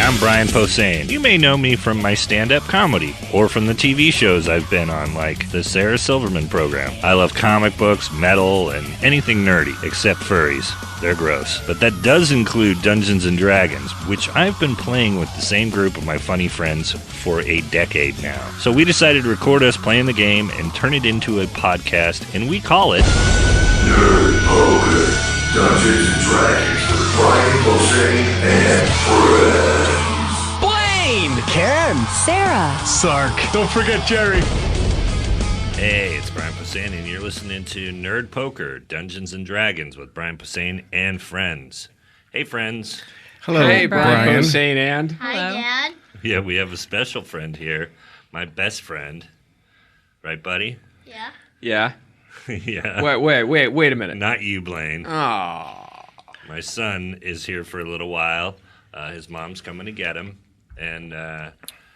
I'm Brian Posehn. You may know me from my stand-up comedy, or from the TV shows I've been on, like the Sarah Silverman program. I love comic books, metal, and anything nerdy, except furries. They're gross. But that does include Dungeons & Dragons, which I've been playing with the same group of my funny friends for a decade now. So we decided to record us playing the game and turn it into a podcast, and we call it... Nerd Poker. Dungeons & Dragons with Brian Posehn and friends. Blaine! Ken! Sarah! Sark. Don't forget Jerry. Hey, it's Brian Posehn, and you're listening to Nerd Poker, Dungeons & Dragons with Brian Posehn and friends. Hey, friends. Hello, Hey, Brian Brian. Posehn and... Hi, Dad. Yeah, we have a special friend here, my best friend. Right, buddy? Yeah. Yeah. Yeah. Wait a minute. Not you, Blaine. Oh. My son is here for a little while. His mom's coming to get him. And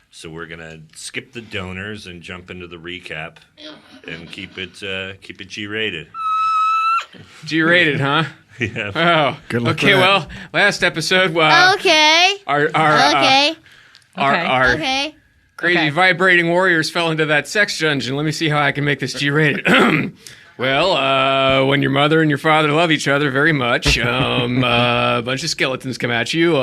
so we're going to skip the donors and jump into the recap and keep it G-rated. G-rated, huh? Yeah. Oh. Good luck Okay, with that. well, last episode, Okay. our crazy vibrating warriors fell into that sex dungeon. Let me see how I can make this G-rated. Well, when your mother and your father love each other very much, a bunch of skeletons come at you.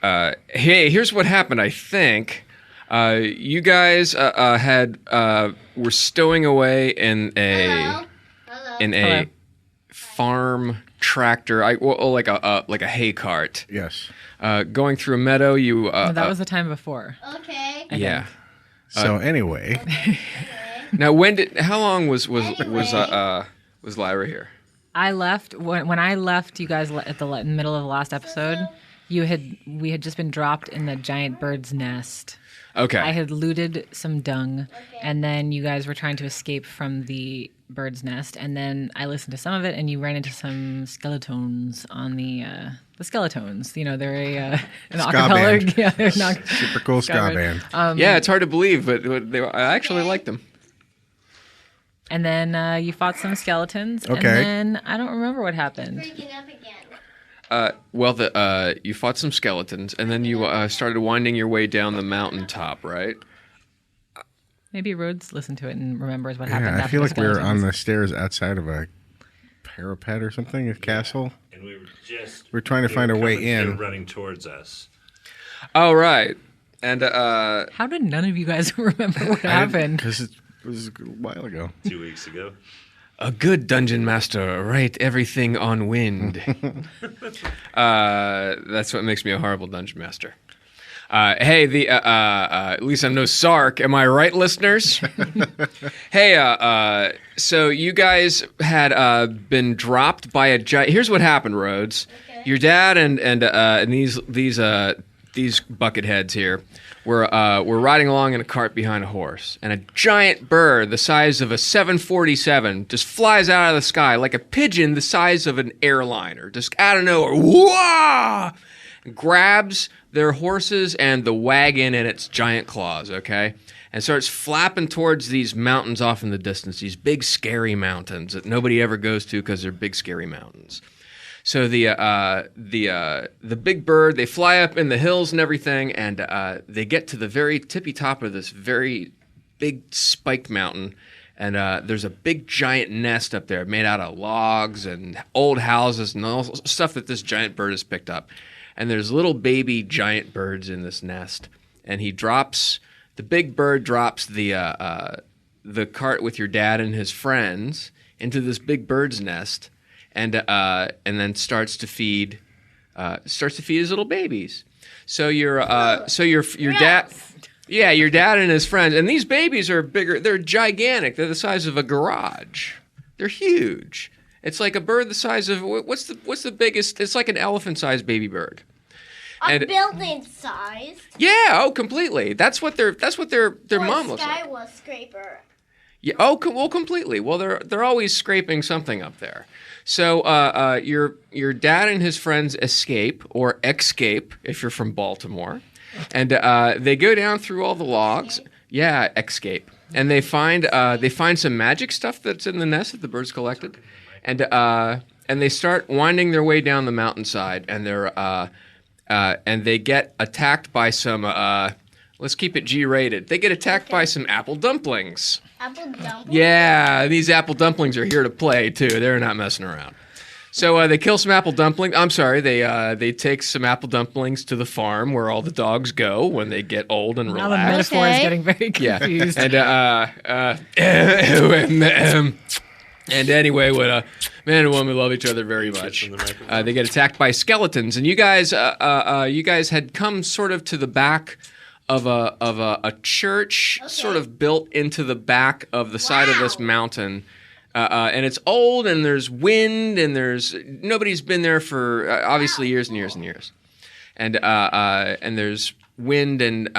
Hey, here's what happened, I think. You guys were stowing away in a Hello. farm tractor, like a hay cart. Yes. Going through a meadow, you No, that was the time before. Okay. yeah. So anyway, Now, how long was Lyra here? I left when I left you guys at the middle of the last episode. We had just been dropped in the giant bird's nest. Okay. I had looted some dung, and then you guys were trying to escape from the bird's nest, and then I listened to some of it, and you ran into some skeletons on the skeletons. You know, they're an Ska acapella. band. Yeah, they're not super cool ska band. Yeah, it's hard to believe, but I actually liked them. And then you fought some skeletons, Okay. and then I don't remember what happened. Breaking up again. You fought some skeletons, and then you started winding your way down the mountaintop, right? Maybe Rhodes listened to it and remembers what happened. Yeah, I after feel the like we were on skeletons. the stairs outside of a parapet or something, a castle. And we were just... We're trying to they find were a way coming- they were in. running towards us. Oh, right. And How did none of you guys remember what happened? Because it was a while ago. 2 weeks ago. a good dungeon master write everything on wind. That's what makes me a horrible dungeon master. Hey, at least I'm no Sark. Am I right, listeners? Hey, so you guys had been dropped by a giant. Here's what happened, Rhodes. Okay. Your dad and these bucketheads here were riding along in a cart behind a horse, and a giant bird the size of a 747 just flies out of the sky like a pigeon the size of an airliner, just out of nowhere. Whoa! Grabs their horses and the wagon in its giant claws, okay? And starts flapping towards these mountains off in the distance, these big, scary mountains that nobody ever goes to because they're big, scary mountains. So the big bird, they fly up in the hills and everything, and they get to the very tippy top of this very big spiked mountain, and there's a big giant nest up there made out of logs and old houses and all stuff that this giant bird has picked up. And there's little baby giant birds in this nest, and the big bird drops the cart with your dad and his friends into this big bird's nest, and then starts to feed his little babies. So your dad, yeah, your dad and his friends, and these babies are bigger. They're gigantic. They're the size of a garage. They're huge. It's like a bird the size of what's the biggest? It's like an elephant-sized baby bird. A building size. Yeah, completely. That's what their mom looks like. Skyscraper. Yeah. Well, completely. Well, they're always scraping something up there. So your dad and his friends escape or escape if you're from Baltimore, and they go down through all the logs. Yeah, escape, and they find some magic stuff that's in the nest that the birds collected, and they start winding their way down the mountainside, and and they get attacked by some. Let's keep it G-rated. They get attacked by some apple dumplings. Apple dumplings? Yeah, these apple dumplings are here to play too. They're not messing around. So they kill some apple dumplings. I'm sorry, they take some apple dumplings to the farm where all the dogs go when they get old and Now the relaxed. metaphor is Okay. getting very confused. And anyway, when a man and woman love each other very much, they get attacked by skeletons. And you guys had come sort of to the back of a church, sort of built into the back of the side of this mountain. And it's old, and there's wind, and nobody's been there for obviously years and years and years. And there's wind, and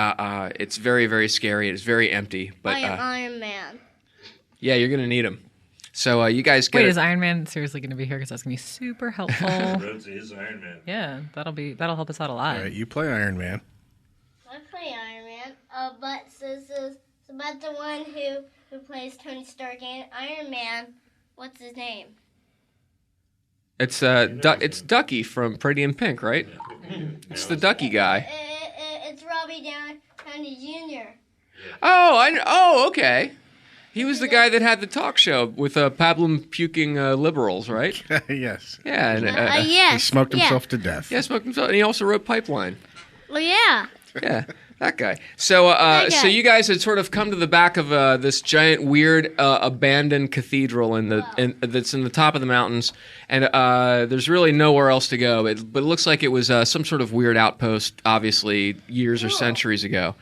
it's very, very scary. It's very empty. But I am Iron Man. yeah, you're gonna need him. So you guys get Wait, is Iron Man seriously going to be here? Because that's going to be super helpful. Rhodes is Iron Man. Yeah, that'll help us out a lot. All right, you play Iron Man. I play Iron Man. But this is about the one who plays Tony Stark and Iron Man. What's his name? It's Ducky from Pretty in Pink, right? It's the Ducky guy. It's Robbie Downey Jr. Oh, okay. He was the guy that had the talk show with pablum puking liberals, right? Yes. Yeah. And, Yes. He smoked himself to death. yeah, smoked himself, and he also wrote Pipeline. Well, yeah. Yeah, that guy. So, so you guys had sort of come to the back of this giant, weird, abandoned cathedral that's in the top of the mountains, and there's really nowhere else to go. But it looks like it was some sort of weird outpost, obviously years or centuries ago.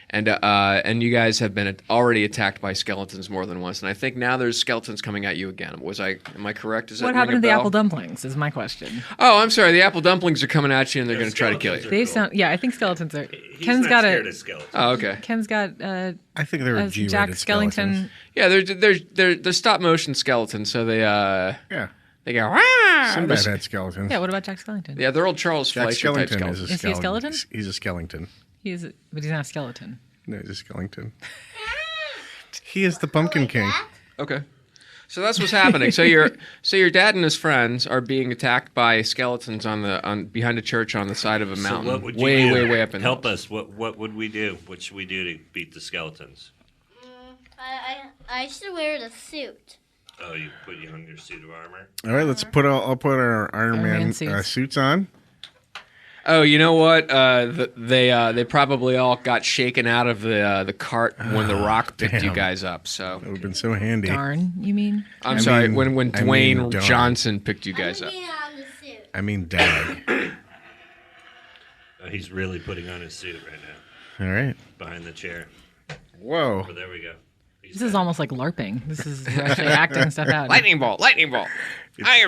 And you guys have been already attacked by skeletons more than once, and I think now there's skeletons coming at you again. Am I correct? Does that What ring happened a to the bell? apple dumplings is my question. Oh, I'm sorry. The apple dumplings are coming at you, and they're going to try to kill you. They sound, yeah, I think skeletons are. He's Ken's not got scared a of skeletons. Oh, okay. Ken's got I think they were a G-rated Jack skeletons. Skellington. Yeah, they're stop motion skeletons, so they Yeah. they go. "Rah!" Sinbad had skeletons. Yeah, what about Jack Skellington? Yeah, they're old Charles Jack Fleischer type Skellington skeletons. is a Is he a skeleton. skeleton? He's a skeleton. But he's not a skeleton. No, he's a skeleton. He is the Pumpkin King. Okay. So that's what's happening. So your dad and his friends are being attacked by skeletons on behind a church on the side of a mountain. So what would you way, do? way up in the Help hills. us. What would we do? What should we do to beat the skeletons? I should wear the suit. Oh, you put you on your suit of armor. All right, I'll put our Iron Man Man suits. suits on. Oh, you know what? They probably all got shaken out of the cart when the rock picked you damn. guys up. So That would have been so handy. Darn, you mean? I'm I sorry. mean- when I Dwayne mean, darn. Johnson picked you guys I'm up. being on the suit. I mean, dag. He's really putting on his suit right now, All right. behind the chair. Whoa. Oh, there we go. This is almost like LARPing. This is you're actually acting stuff out. Lightning bolt! Iron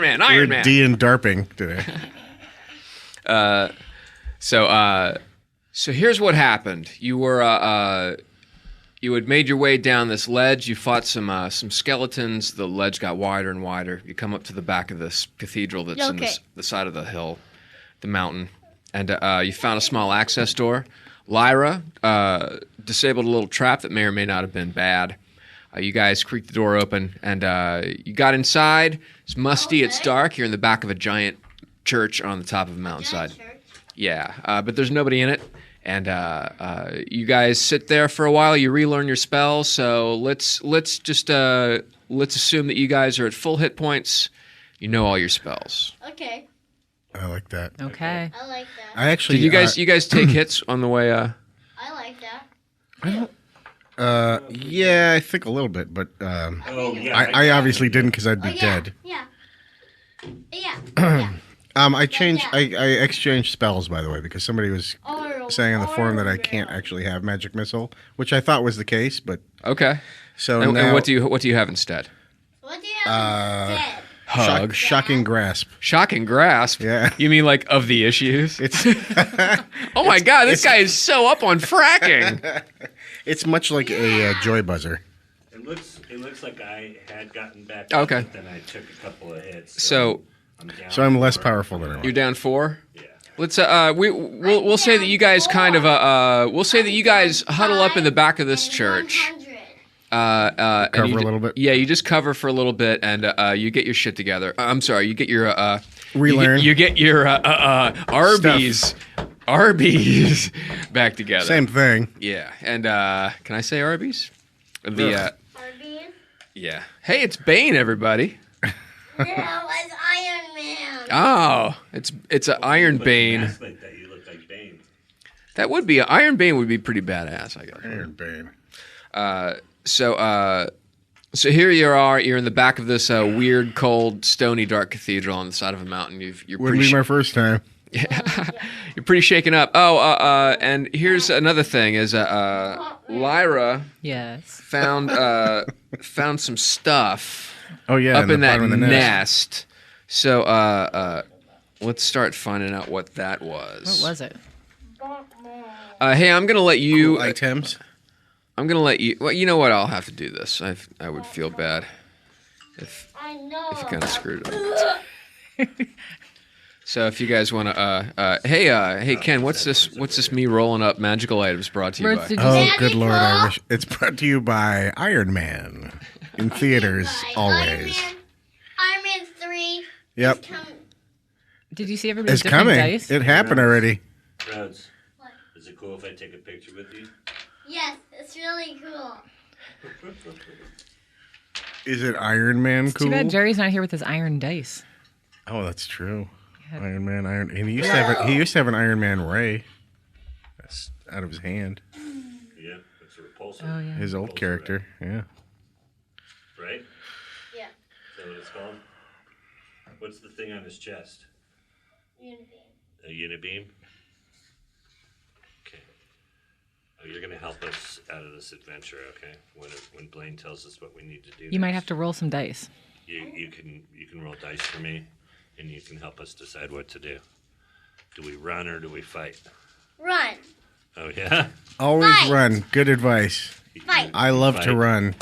Man! We're Iron Man! D&Darping today. So here's what happened. You had made your way down this ledge. You fought some skeletons. The ledge got wider and wider. You come up to the back of this cathedral that's in Okay. the side of the hill, the mountain, and you found a small access door. Lyra disabled a little trap that may or may not have been bad. You guys creaked the door open, and you got inside. It's musty. It's dark. You're in the back of a giant church on the top of a mountainside. Church. Yeah, but there's nobody in it, and you guys sit there for a while. You relearn your spells. So let's assume that you guys are at full hit points. You know all your spells. Okay. I like that. Okay. I like that. I actually. Did you guys take hits on the way? I like that. Yeah, I think a little bit, but Oh yeah. I obviously didn't because I'd be Oh, yeah. dead. Yeah. Yeah. I changed. I exchanged spells, by the way, because somebody was saying on the forum that I can't actually have magic missile, which I thought was the case, but Okay. so And, now and what do you have instead? What do you have instead? Hug. shocking grasp. Shocking grasp. Yeah. You mean like of the issues? It's Oh my God, this guy is so up on fracking. it's much like a joy buzzer. It looks like I had gotten back. Okay. Up, but then I took a couple of hits. So I'm down. So I'm less powerful than I was. you're down 4. Yeah. Let's we'll say that you guys kind of we'll say that you guys huddle up in the back of this church. 100. and Cover you a little bit? Yeah, you just cover for a little bit, and you get your shit together. I'm sorry, you get your Relearn. You get your Arby's back together. Same thing. Yeah, and can I say Arby's? Arby's? Yeah. Hey, it's Bane, everybody. No, it's Iron Man. Oh, it's an Iron Bane. Like that, you look like Bane. That would be Iron Bane would be pretty badass, I guess. Iron Bane. So here you are. You're in the back of this weird, cold, stony, dark cathedral on the side of a mountain. You're Wouldn't be my first time. you're pretty shaken up. Oh, and here's another thing: is Lyra Yes. found some stuff Oh yeah, up in that bottom of the nest. So let's start finding out what that was. What was it? Hey, I'm gonna let you. Cool items. I'm gonna let you. Well, you know what? I'll have to do this. I would feel bad if I know. you kind of screwed up. So if you guys want to, hey Ken, what's this? Me rolling up magical items brought to you Birds, by? did you Oh, say- good lord! I wish it's brought to you by Iron Man in theaters always. Iron Man 3. Yep, Did you see everybody's it's different coming. dice? It happened already. Rhodes, What? is it cool if I take a picture with you? Yes, it's really cool. Is it Iron Man It's cool? too bad Jerry's not here with his iron dice. Oh, that's true. Yeah. Iron Man, Iron. And he used to have an Iron Man ray. That's out of his hand. Yeah, it's a repulsor. Oh yeah. His old character. Yeah. Right? Yeah. Is that what it's called? What's the thing on his chest? Unibeam. A unibeam? Okay. Oh, you're going to help us out of this adventure, okay? When Blaine tells us what we need to do. You might have to roll some dice. You can roll dice for me, and you can help us decide what to do. Do we run or do we fight? Run. Oh, yeah? Always Fight. run. Good advice. Fight. I love to Fight. run.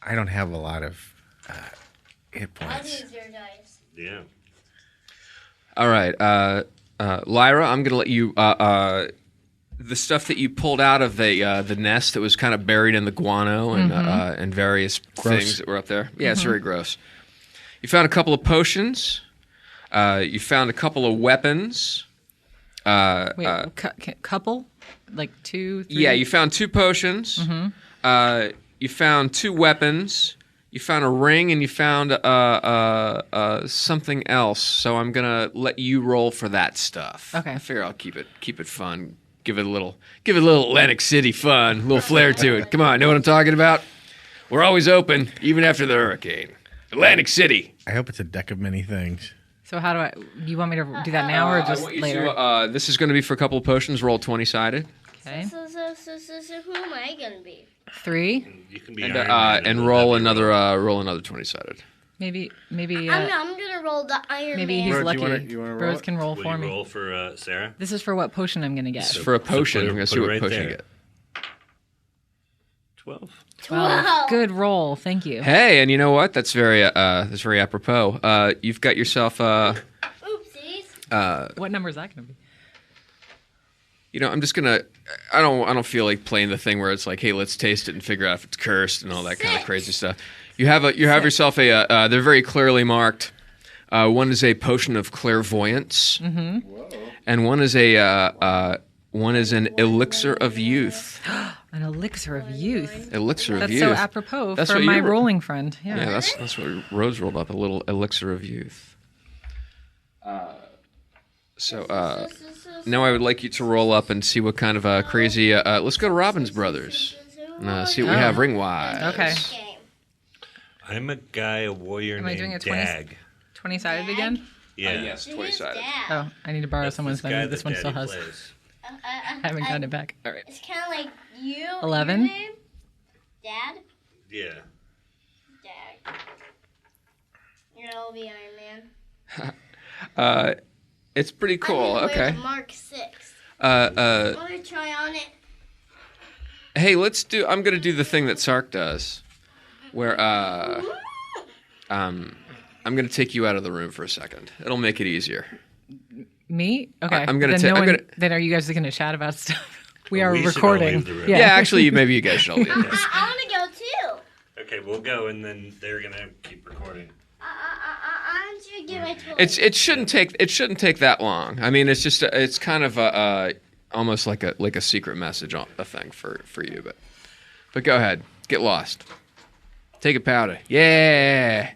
I don't have a lot of hit I'll points. use your dice. Yeah. All right, Lyra, I'm gonna let you. The stuff that you pulled out of the nest that was kind of buried in the guano and various things that were up there. Yeah, it's very gross. You found a couple of potions. You found a couple of weapons. Wait, couple? Like 2, 3? Yeah, you found 2 potions. You found 2 weapons. You found a ring, and you found something else. So I'm gonna let you roll for that stuff. Okay. I figure I'll keep it fun. Give it a little Atlantic City fun, a little flair to it. Come on, know what I'm talking about? We're always open, even after the hurricane. Atlantic City. I hope it's a deck of many things. So how do I? Do you want me to do that now or just I want you later? to, this is going to be for a couple of potions. Roll 20-sided. Okay. So who am I gonna be? 3. You can be And, Iron Man and we'll roll have you another 20-sided. Maybe. I'm gonna roll the Iron Maybe Man. he's Bro, do lucky. you wanna- you wanna roll Bros it? can roll Will for you me. roll for Sarah? This is for what potion I'm gonna get. This is for a potion. put it- I'm going to put see it what right potion you there. get. 12. 12. Good roll. Thank you. Hey, and you know what? That's very apropos. You've got yourself. Oopsies. What number is that gonna be? You know, I'm just gonna. I don't feel like playing the thing where it's like, hey, let's taste it and figure out if it's cursed and all that kind of crazy stuff. You have yourself a. They're very clearly marked. One is a potion of clairvoyance, and one is an elixir of youth. An elixir of youth. Elixir of That's youth. so apropos That's for what my you were- rolling friend. Yeah. Yeah, that's what Rose rolled up, a little elixir of youth. So now I would like you to roll up and see what kind of crazy. Let's go to Robbins Brothers. See what we have ring wise. Okay. Game. I'm a guy, a warrior Am I named doing a 20? Dag. 20-sided again? Yeah. Yes, Who's 20-sided. Dad? Oh, I need to borrow That's someone's this guy money. This that one still Daddy has. plays. I haven't gotten it back. All right. It's kind of like you. 11? Your name? Dad? Yeah. Dad. You'll be Iron Man. It's pretty cool. I'm gonna wear Okay. the Mark 6. Uh, Want to try on it? hey, I'm gonna do the thing that Sark does, where I'm gonna take you out of the room for a second. It'll make it easier. Me? Okay. I'm gonna then ta- no I'm one, gonna- Then are you guys going to chat about stuff? We are We should all recording. leave the room. Yeah, actually, maybe you guys should all leave. I want to go too. Okay, we'll go, and then they're gonna keep recording. I want you to get my toy. It shouldn't take that long. I mean, it's just it's kind of almost like a secret message a thing for you, but go ahead, get lost, take a powder, yeah.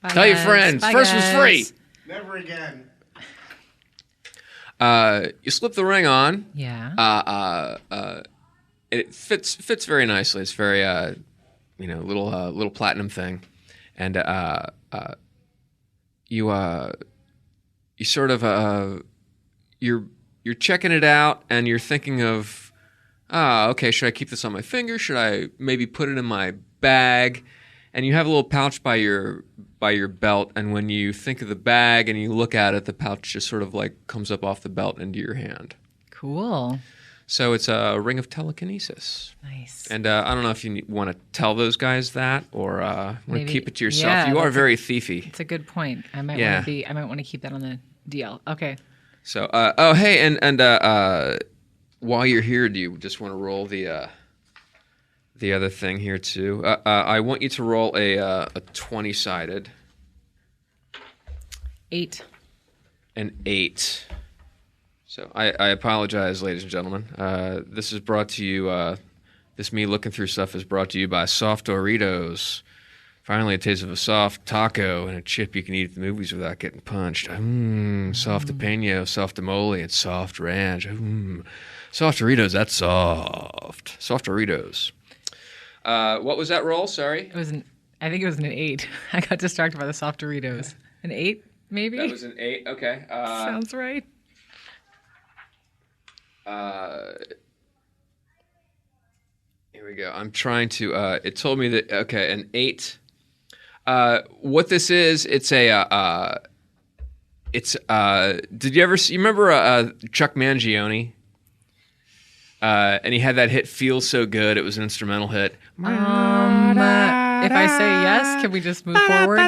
Bye, Tell your guys. friends. Bye, First was guys. free. Never again. You slip the ring on. Yeah. It fits very nicely. It's very little platinum thing, and you sort of you're checking it out, and you're thinking of, okay, should I keep this on my finger? Should I maybe put it in my bag? And you have a little pouch by your belt, and when you think of the bag and you look at it, the pouch just sort of like comes up off the belt into your hand. Cool. So it's a ring of telekinesis. Nice. And I don't know if you want to tell those guys that or want to Maybe- keep it to yourself. yeah, You are that's very thiefy. It's a good point. I might Yeah. want to keep that on the DL. Okay. So hey, and while you're here, do you just want to roll the other thing here too? I want you to roll a 20-sided. 8. An 8. So I apologize, ladies and gentlemen. This is brought to you. This me looking through stuff is brought to you by Soft Doritos. Finally, a taste of a soft taco and a chip you can eat at the movies without getting punched. Soft jalapeno, soft tamale, and soft ranch. Soft Doritos, that's soft. Soft Doritos. What was that roll? Sorry. I think it was an 8. I got distracted by the soft Doritos. An 8, maybe? That was an 8. Okay. Sounds right. Here we go. I'm trying to. It told me that. Okay, an 8. What this is? It's a. Did you ever see? You remember Chuck Mangione? And he had that hit "Feels So Good." It was an instrumental hit. If I say yes, can we just move forward?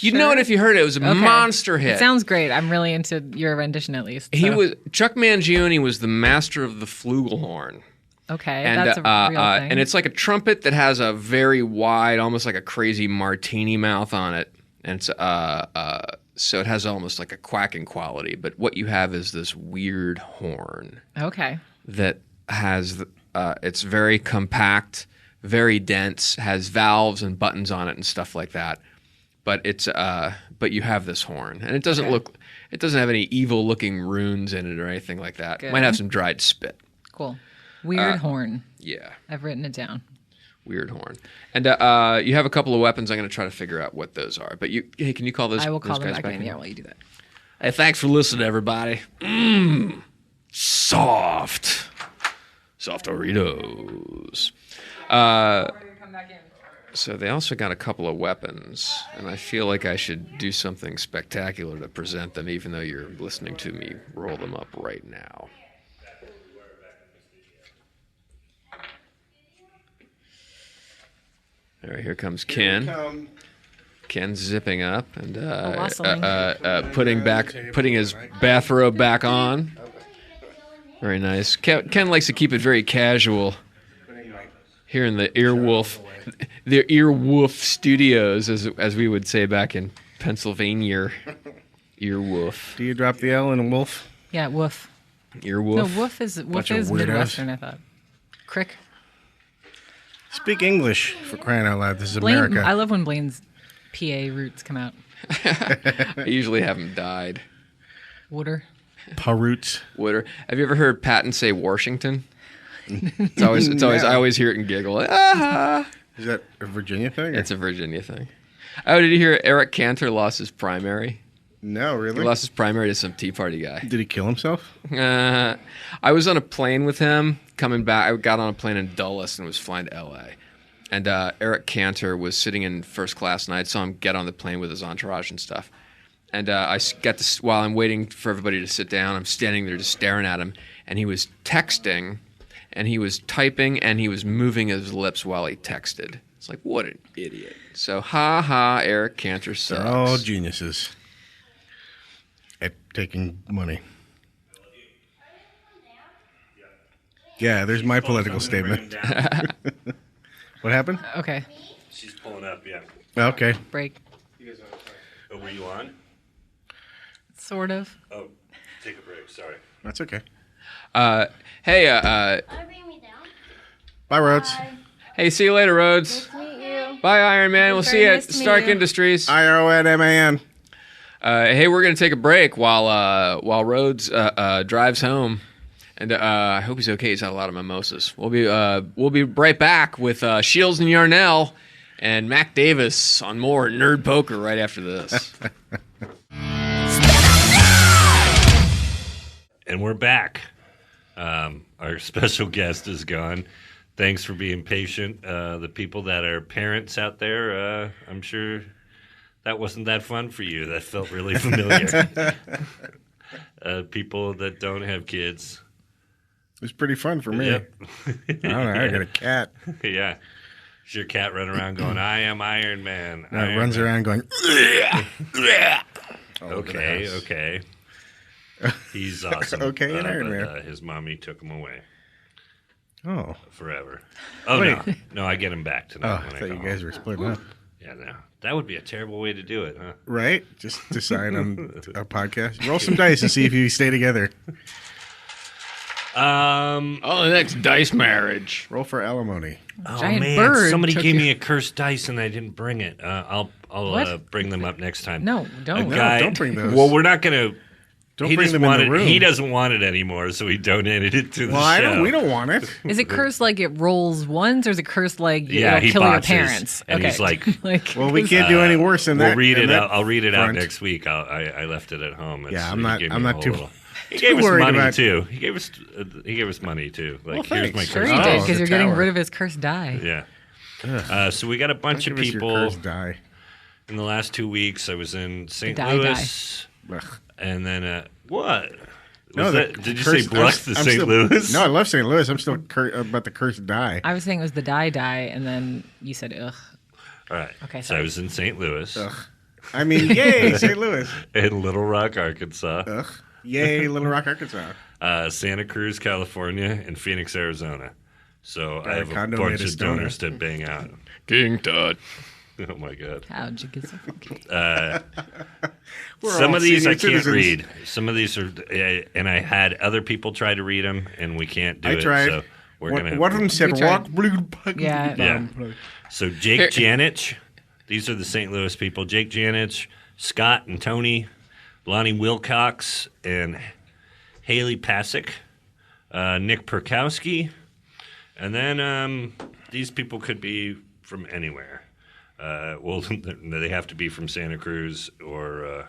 You'd know it if you heard it. It was a Okay. monster hit. It sounds great. I'm really into your rendition at least. He so- was Chuck Mangione was the master of the flugelhorn. Okay, And, that's a real thing. and it's like a trumpet that has a very wide, almost like a crazy martini mouth on it. And it's so it has almost like a quacking quality. But what you have is this weird horn Okay. that has it's very compact, very dense, has valves and buttons on it and stuff like that. But it's but you have this horn, and it doesn't it doesn't have any evil looking runes in it or anything like that. Good. Might have some dried spit. Cool. Weird horn. Yeah. I've written it down. Weird horn. And you have a couple of weapons. I'm going to try to figure out what those are. But hey, can you call those? I will call those them guys back in. in? Yeah, while you do that. Hey, thanks for listening, everybody. Soft Doritos. So they also got a couple of weapons, and I feel like I should do something spectacular to present them, even though you're listening to me roll them up right now. All right, here comes Ken. Ken zipping up and wassailing. putting his bathrobe back on. Very nice. Ken likes to keep it very casual here in the Earwolf Studios, as we would say back in Pennsylvania. Earwolf. Do you drop the L in wolf? Yeah, woof. Earwolf. No, woof is Bunch of weirdos. Midwestern, I thought. Crick. Speak English, for crying out loud. This is Blaine, America. I love when Blaine's PA roots come out. I usually have him died. Wooder. Paroots. Wooder. Have you ever heard Patton say Washington? It's always. No. I always hear it and giggle. Ah! Is that a Virginia thing? or- It's a Virginia thing. Oh, did you hear Eric Cantor lost his primary? No, He really? lost his primary to some Tea Party guy. Did he kill himself? I was on a plane with him coming back. I got on a plane in Dulles and was flying to L.A. And Eric Cantor was sitting in first class, and I saw him get on the plane with his entourage and stuff. And I got this while I'm waiting for everybody to sit down. I'm standing there just staring at him, and he was texting, and he was typing, and he was moving his lips while he texted. It's like, what an idiot! So, Eric Cantor sucks. They're all geniuses. at taking money. Yeah, there's my political statement. What happened? Okay. She's pulling up, yeah. Okay. Break. Oh, were you on? Sort of. Oh, take a break. Sorry. That's okay. Hey, Bring me down. Bye, Rhodes. hey, see you later, Rhodes. Meet you. Bye, Iron Man. We'll see you nice at to meet Stark you. Industries. IRONMAN. Hey, we're gonna take a break while Rhodes drives home, and I hope he's okay. He's had a lot of mimosas. We'll be right back with Shields and Yarnell and Mac Davis on more Nerd Poker right after this. And we're back. Our special guest is gone. Thanks for being patient. The people that are parents out there, I'm sure that wasn't that fun for you. That felt really familiar. People that don't have kids. It was pretty fun for me. Yep. I don't know. I got a cat Yeah. Is your cat running around going, I am Iron Man? that Iron runs Man." around going. Okay. He's awesome. Okay, and Iron Man. His mommy took him away Oh, forever. Oh, Wait. no, I get him back tonight I when I thought go you guys home. were splitting up. Yeah, no. That would be a terrible way to do it, huh? Right? Just decide on a podcast. Roll some dice and see if you stay together. Oh, the next dice marriage. Roll for alimony. Oh, Giant man. bird Somebody took gave you. me a cursed dice and I didn't bring it. I'll What? bring them up next time. No, don't. A guy- don't bring those. Well, we're not going to. Don't He bring just them in the wanted. room. He doesn't want it anymore, so he donated it to the show. We don't want it. Is it cursed like it rolls once, or is it cursed like Yeah, it'll he kill your botches, parents? and he's like, Well, we can't do any worse than that. We'll read than it that out. I'll read it out front. next week. I left it at home. Yeah, he gave me I'm a not whole too- little- He gave us worried money about- too. He gave us money too. Like, Well, here's my thanks. Sure cursed he did, dice. because the you're getting tower. rid of his cursed die. Yeah. So we got a bunch of Give us your people cursed die. in the last 2 weeks. I was in St. die Louis, Ugh. and then what? No, Did you say Blush to St. Louis? No, I love St. Louis. I'm still about the cursed die. I was saying it was the die, and then you said ugh. All right. Okay, So I sorry. was in St. Louis, I mean, yay, St. Louis. in Little Rock, Arkansas, Ugh. Yay, Little Rock, Arkansas. Santa Cruz, California, and Phoenix, Arizona. So I a have a condo bunch made of of stone. donors to bang out. King Tut. Oh my God. How'd you get so funky? Some all of these I senior can't citizens. read. Some of these are, and I had other people try to read them, and we can't do I it. tried. So we're gonna. One of them said We tried. rock blue. Yeah. Yeah. So Jake Janich, these are the St. Louis people. Jake Janich, Scott and Tony, Lonnie Wilcox, and Haley Pasick, Nick Perkowski, and then these people could be from anywhere. Well, they have to be from Santa Cruz or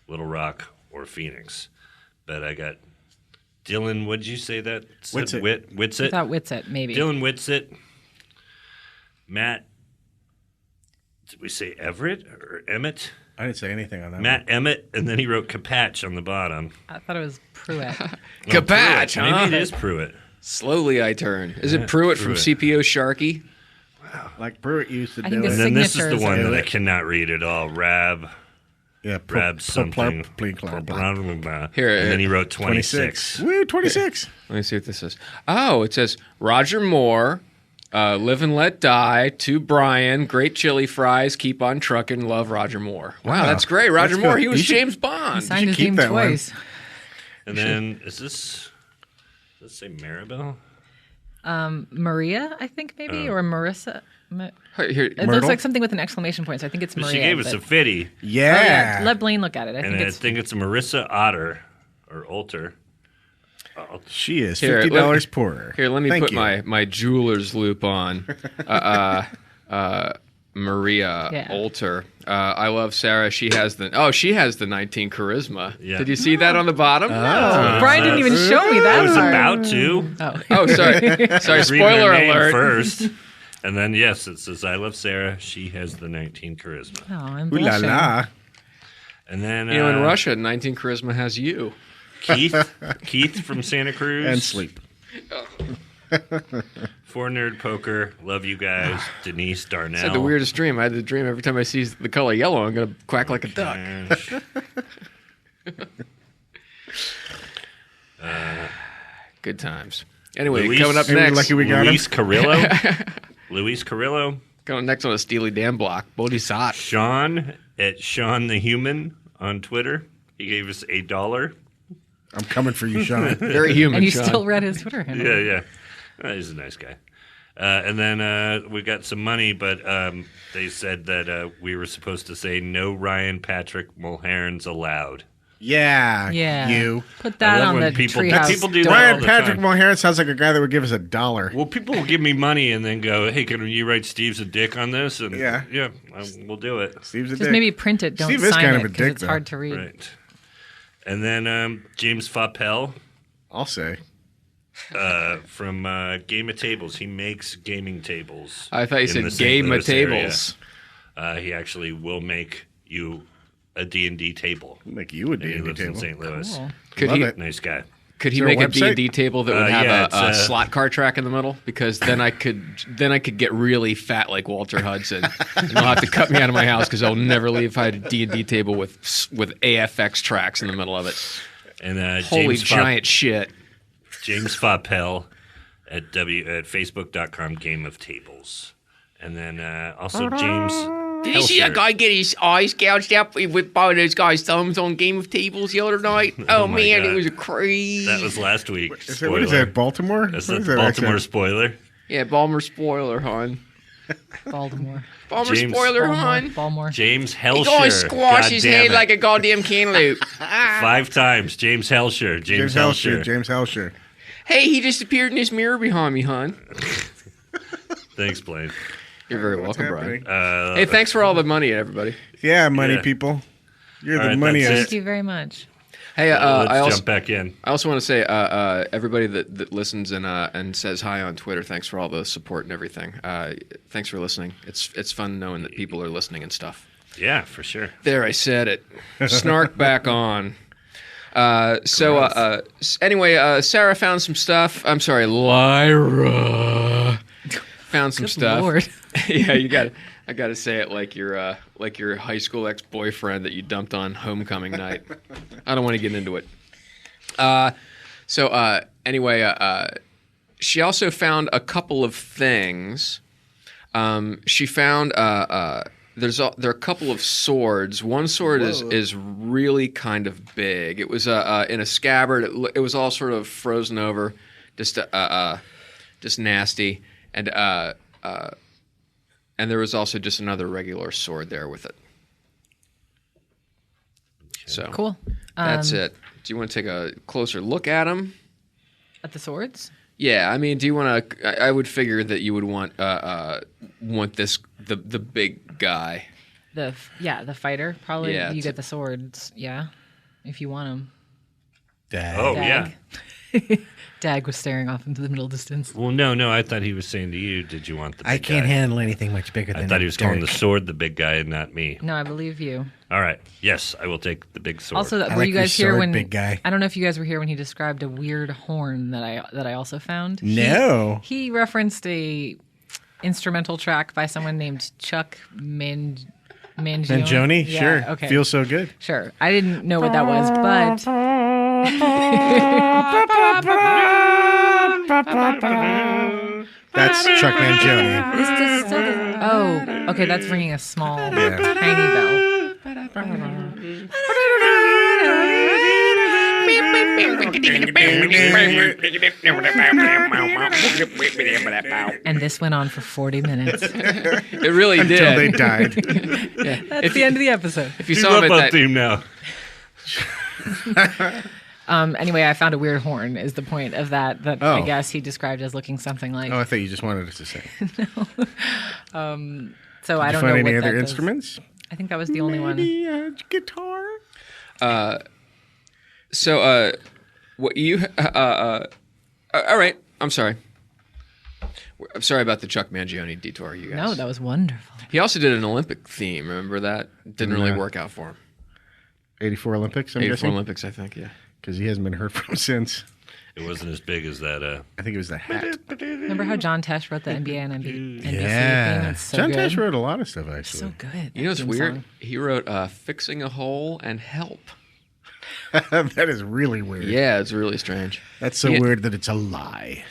Little Rock or Phoenix. But I got Dylan. What did you say that? said? Whitsitt. Whitsitt. Without Witsit, maybe. Dylan Whitsitt. Matt. Did we say Everett or Emmett? I didn't say anything on that. Matt Emmett, and then he wrote Capatch on the bottom. I thought it was Pruitt. Capatch, huh? Maybe it is Pruitt. Slowly I turn. Is it Pruitt from Pruitt. CPO Sharky? one. Like Pruitt used to I do think it. the And then this is the signatures one are- that I cannot read at all. Rab something. Here, And then he wrote 26. Woo, 26. Let me see what this is. Oh, it says Roger Moore, Live and Let Die, to Brian, great chili fries, keep on trucking, love Roger Moore. Wow, that's great. Roger That's Moore, good. he was You should- James Bond. Signed his keep name that one. twice. And then, is this, does it say Maribel? Maria, I think maybe, or Marissa. Here, It looks like something with an exclamation point, so I think it's Maria. She gave us but- a fitty. Yeah. Oh, yeah. Let Blaine look at it. I And think I it's think it's Marissa Otter, or Alter. She is Here, $50 poorer. Here, let me Thank put you. my jeweler's loop on. Maria Yeah. Alter. I love Sarah. She has the 19 charisma. Yeah. Did you see that on the bottom? Oh, Brian didn't even show me that I was part. about to. Oh, Oh, sorry. Sorry, Read spoiler her name alert. first. And then, yes, it says, I love Sarah. She has the 19 charisma. oh, I'm Ooh la blushing. la. And then You know, in Russia, 19 charisma has you. Keith from Santa Cruz. And sleep. For Nerd Poker. Love you guys. Denise Darnell. I had the weirdest dream. I had the dream every time I see the color yellow, I'm going to quack like a duck. Good times. Anyway, Luis- coming up Hey, we're next. lucky we got Luis him. Carrillo. Luis Carrillo. Coming next on a Steely Dan block. Bodhisat. Sean at Sean the Human on Twitter. He gave us $1. I'm coming for you, Sean. Very human, And you Sean. still read his Twitter handle. Yeah. He's a nice guy. And then we got some money, but they said that we were supposed to say no Ryan Patrick Mulherns allowed. Yeah. Yeah. You. Put that I love on when the people- treehouse. people do that door. all Ryan the Patrick time. Mulherron sounds like a guy that would give us $1. Well, people will give me money and then go, hey, can you write Steve's a dick on this? And Yeah. we'll do it. Steve's a Just dick. maybe print it. Don't Steve is sign kind it of a because dick, it's though. hard to read. Right. And then James Fappel I'll say. from Game of Tables. He makes gaming tables. I thought you in said the St. game of Louis area. tables. He actually will make you a D&D table. Like you would And he do lives a in table. St. Louis. Cool. Could Love he? it. Nice guy. Could he Is there a make a website? D&D table that would have yeah, a it's, slot car track in the middle? Because then I could get really fat like Walter Hudson. And you'll have to cut me out of my house because I'll never leave if I had a D&D table with AFX tracks in the middle of it. And Holy James giant shit. James Fappel at facebook.com Game of Tables. And then also James Did you see that Helsher. guy get his eyes gouged out with both those guys' thumbs on Game of Tables the other night? Oh, my man, God. it was a craze. That was last week. Is that, what is that, Baltimore? That's What the is that Baltimore accent? spoiler. Yeah, Balmer spoiler, hon. Baltimore. Balmer James- spoiler, Baltimore. hon. Baltimore. James He Helsher. gonna squash God his damn head it. like a goddamn cantaloupe. 5 times. James Helsher. James Helsher. James Helsher. Hey, he just appeared in this mirror behind me, hon. Thanks, Blaine. You're very welcome, happening? Brian. Hey, thanks for all the money, everybody. Yeah, money Yeah. people. You're All the right, moneyest. that's Thank you very much. Hey, Let's I also jump back in. want to say, everybody that listens and says hi on Twitter, thanks for all the support and everything. Thanks for listening. It's fun knowing that people are listening and stuff. Yeah, for sure. There, I said it. Snark back on. Anyway, Sarah found some stuff. I'm sorry, Lyra found some Good stuff. Lord. Yeah, I got to say it like your high school ex-boyfriend that you dumped on homecoming night. I don't want to get into it. Anyway, she also found a couple of things. She found there are a couple of swords. One sword is really kind of big. It was in a scabbard. It was all sort of frozen over, just nasty. And there was also just another regular sword there with it. So Cool. that's it. Do you want to take a closer look at them? At the swords? Yeah, I mean, do you want to? I would figure that you would want this the big guy. The fighter. Probably Yeah, you get the swords. Yeah. If you want them. Oh, yeah. Dag was staring off into the middle distance. Well, no. I thought he was saying to you, did you want the big I can't guy? handle anything much bigger than I thought he was calling the Derek. sword the big guy and not me. No, I believe you. All right. Yes, I will take the big sword. Also, I were like you your guys here sword, when big guy. I don't know if you guys were here when he described a weird horn that I also found. No. He referenced a instrumental track by someone named Chuck Mangione. Mangione? Yeah, Sure. Okay. Feels so good. Sure. I didn't know what that was, but That's Chuck Mangione. this just still doesn't. Oh, okay. That's ringing a small, tiny bell. And this went on for 40 minutes. It really Until they did. died. That's the end of the episode. If you Do saw him at up that, theme now. Anyway, I found a weird horn. Is the point of that I Oh. guess he described as looking something like. Oh, I thought you just wanted us to say. So I Did you don't know find any what other that does. instruments? I think that was the only one. Maybe a guitar? what you? All right. I'm sorry. I'm sorry about the Chuck Mangione detour, you guys. No, that was wonderful. He also did an Olympic theme. Remember that? Didn't really work out for him. 84 Olympics, I'm 84 guessing? Olympics, I think. Yeah. Because he hasn't been heard from since. It wasn't as big as that. I think it was the hat. Remember how John Tesh wrote the NBA and NBC theme? Yeah. It's so John good. Tesh wrote a lot of stuff, actually. So good. You know what's Theme weird? song. He wrote "Fixing a Hole" and "Help." That is really weird. Yeah, it's really strange. That's so weird that it's a lie.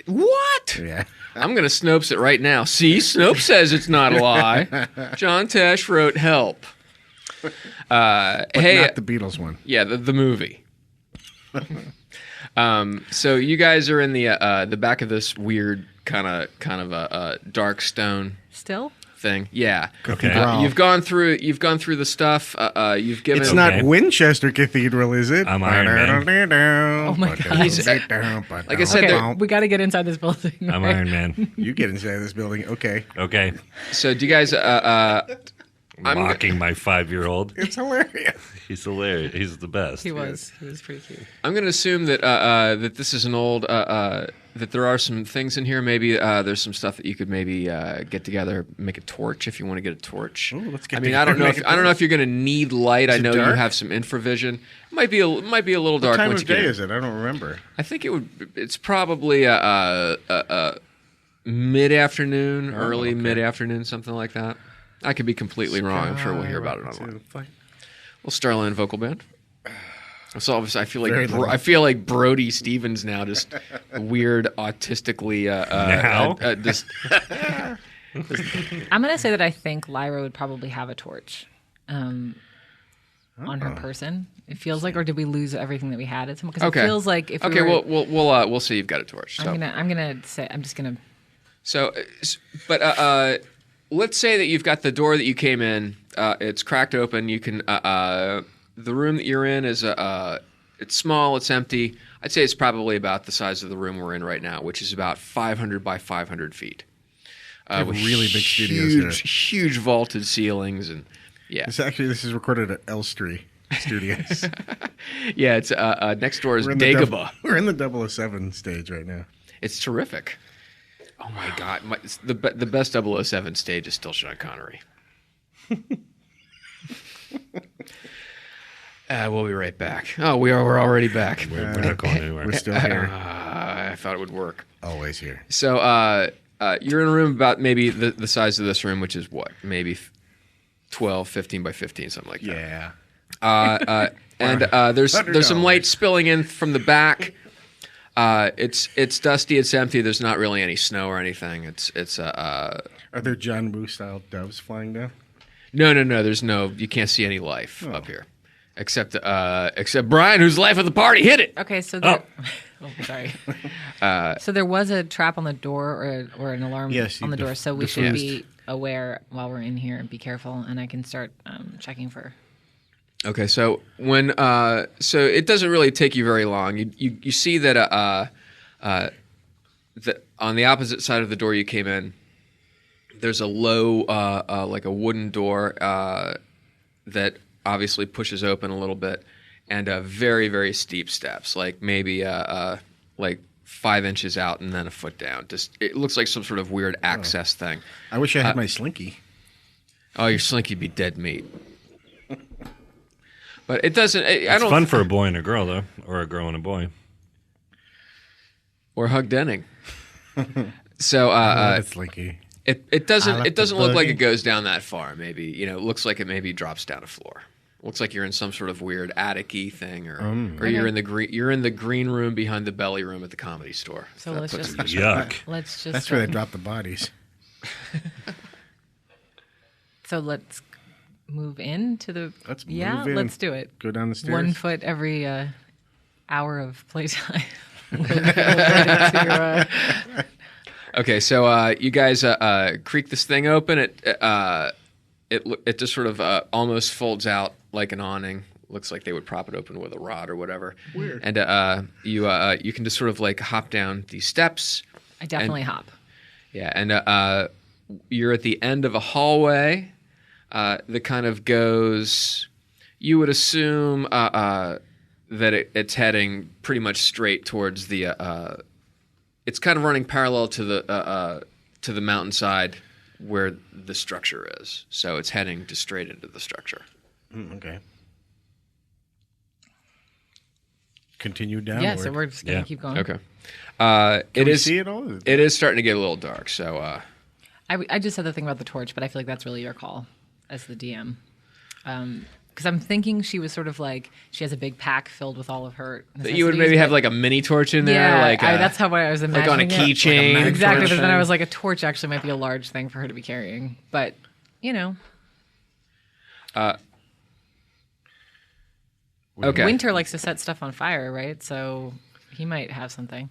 What? Yeah. I'm going to Snopes it right now. See, Snopes says it's not a lie. John Tesh wrote Help. But hey, not the Beatles one. yeah, the movie. So you guys are in the back of this weird kind of a dark stone Still? thing. Yeah. Okay. You've gone through the stuff. You've given. It's not Winchester Cathedral, is it? I'm Iron Man. Oh my God. Like I said, Okay, we got to get inside this building. I'm right? Iron Man. You get inside this building. Okay. Okay. So do you guys? I'm Mocking my 5-year-old. It's hilarious. He's hilarious. He's the best. He was pretty cute. I'm going to assume that that this is an old that there are some things in here. Maybe there's some stuff that you could maybe get together, make a torch if you want to get a torch. Ooh, let's get I mean, I don't know. together, I don't know if you're going to need light. I it know you dark? have some infravision. It might be a little What dark time once of you day get in. is it? I don't remember. I think it's probably mid-afternoon, early okay. mid-afternoon, something like that. I could be completely wrong. I'm sure we'll hear about it online. Well, Starline Vocal Band. So obviously, I feel like Brody Stevens now, just weird, autistically. Now? Just I'm going to say that I think Lyra would probably have a torch on her person. It feels like, or did we lose everything that we had at some? Because Okay. it feels like if we okay. were, We'll see. You've got a torch. So. I'm just gonna. So, but let's say that you've got the door that you came in. It's cracked open. You can. The room that you're in is it's small. It's empty. I'd say it's probably about the size of the room we're in right now, which is about 500 by 500 feet. have with really big studios here. huge vaulted ceilings, and yeah, This is recorded at Elstree Studios. yeah. It's next door is We're Dagobah. We're in the 007 stage right now. It's terrific. Oh my God, the best 007 stage is still Sean Connery. We'll be right back. Oh, we're already back. We're not going anywhere. We're still here. I thought it would work. Always here. So you're in a room about maybe the size of this room, which is what? Maybe 12, 15 by 15, something like that. Yeah. And there's some $100. light spilling in from the back. It's dusty. It's empty. There's not really any snow or anything. Are there John Woo style doves flying down? No. There's no. You can't see any life up here, except Brian, who's the life of the party. Hit it. Okay, so sorry. So there was a trap on the door or an alarm Yes, on the you door, so we defused. should be aware while we're in here and be careful. And I can start checking for. Okay, so when so it doesn't really take you very long. You see that on the opposite side of the door you came in, there's a low like a wooden door that obviously pushes open a little bit, and very very steep steps, like maybe like 5 inches out and then a foot down. Just it looks like some sort of weird access thing. I wish I had my slinky. Oh, your slinky'd be dead meat. But it doesn't. I It's don't. fun for a boy and a girl, though, or a girl and a boy. Or Hug Denning. So It's slinky. it doesn't like it doesn't the look like boogie. it goes down that far. Maybe it looks like it maybe drops down a floor. Looks like you're in some sort of weird attic-y thing, or you're in the green room behind the belly room at the Comedy Store. So That let's puts just it- Yuck. let's just. That's where they drop the bodies. So let's move into the. Let's yeah, move in. let's do it. Go down the stairs. 1 foot every hour of playtime. We'll get to, Okay, so you guys creak this thing open. It just sort of almost folds out like an awning. Looks like they would prop it open with a rod or whatever. Weird. And you can just sort of like hop down these steps. I definitely hop. Yeah, and you're at the end of a hallway that kind of goes. You would assume that it's heading pretty much straight towards the. It's kind of running parallel to the mountainside where the structure is, so it's heading just straight into the structure. Okay. Continue downward. Yeah, so we're just gonna Yeah. keep going. Okay. Can It we is. see it all? It is starting to get a little dark, so. I just said the thing about the torch, but I feel like that's really your call as the DM. Because I'm thinking she was sort of like she has a big pack filled with all of her. You would maybe have like a mini torch in there, that's how I was imagining. Like on a keychain, like exactly. But then I was like, a torch actually might be a large thing for her to be carrying. But okay. Winter likes to set stuff on fire, right? So he might have something.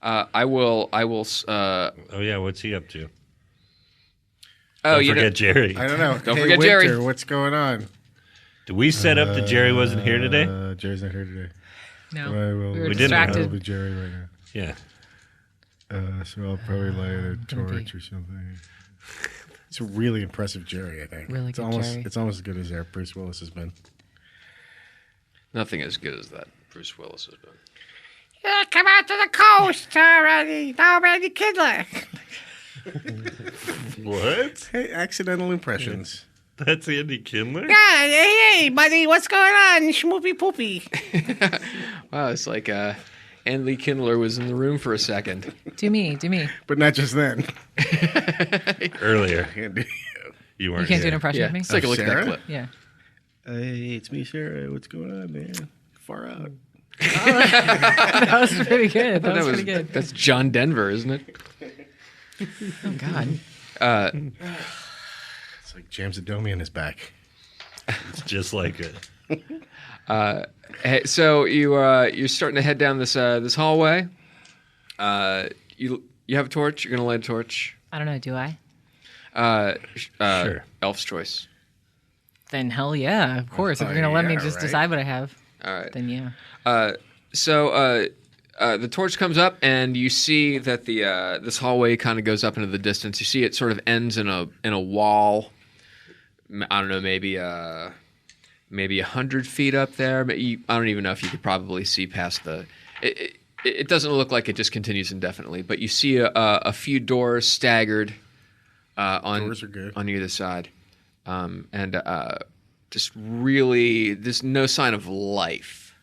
I will. Oh yeah, what's he up to? Oh, Don't forget Jerry. I don't know. Don't Hey, forget Winter, Jerry. What's going on? Did we set up that Jerry wasn't here today? Jerry's not here today. No, We were didn't distracted. I'll be Jerry right now. Yeah. So I'll probably light a torch or something. It's a really impressive Jerry, I think. Really it's good almost, Jerry. It's almost as good as Bruce Willis has been. Nothing as good as that Bruce Willis has been. Yeah, come out to the coast already. Now, Randy Kidler. What? Hey, accidental impressions. That's Andy Kindler? Yeah, hey, buddy, what's going on? Schmoopy poopy. Wow, it's like Andy Kindler was in the room for a second. Do me. But not just then. Earlier. Andy. You weren't You can't do here. an impression Yeah, of me. let's take a look at Sarah? that clip. Yeah. Hey, it's me, Sarah. What's going on, man? Far out. That was pretty good. That was pretty good. That's John Denver, isn't it? Oh God. It's like James Adomian is back. It's just like it. Hey, so you're starting to head down this hallway. You have a torch. You're gonna light a torch. I don't know. Do I? Sure. Elf's choice. Then hell yeah, of course. If you're gonna let me yeah, just right? decide what I have, All right. then yeah. So the torch comes up, and you see that the this hallway kind of goes up into the distance. You see it sort of ends in a wall. I don't know, maybe 100 feet up there. But I don't even know if you could probably see past the. It doesn't look like it just continues indefinitely, but you see a few doors staggered Doors are good. on either side, and just really there's no sign of life.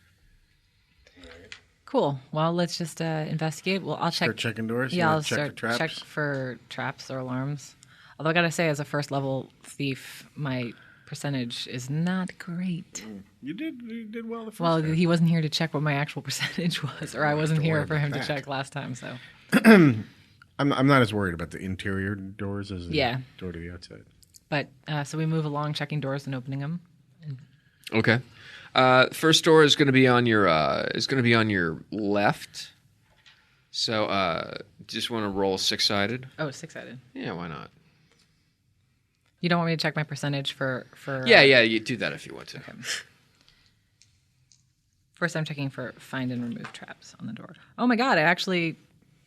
Cool. Well, let's just investigate. Well, I'll check. Start checking doors? You Yeah, wanna I'll check for start traps? check for traps or alarms. Although I gotta say, as a first level thief, my percentage is not great. You did well the first Well, time. he wasn't here to check what my actual percentage was, or I wasn't worry here for him about to that. check last time. So I'm not as worried about the interior doors as the Yeah. door to the outside. But so we move along, checking doors and opening them. Okay. First door is going to be on your left. So just want to roll 6-sided. Oh, 6-sided. Yeah, why not? You don't want me to check my percentage for? Yeah, you do that if you want to. Okay. First, I'm checking for find and remove traps on the door. Oh my god, I actually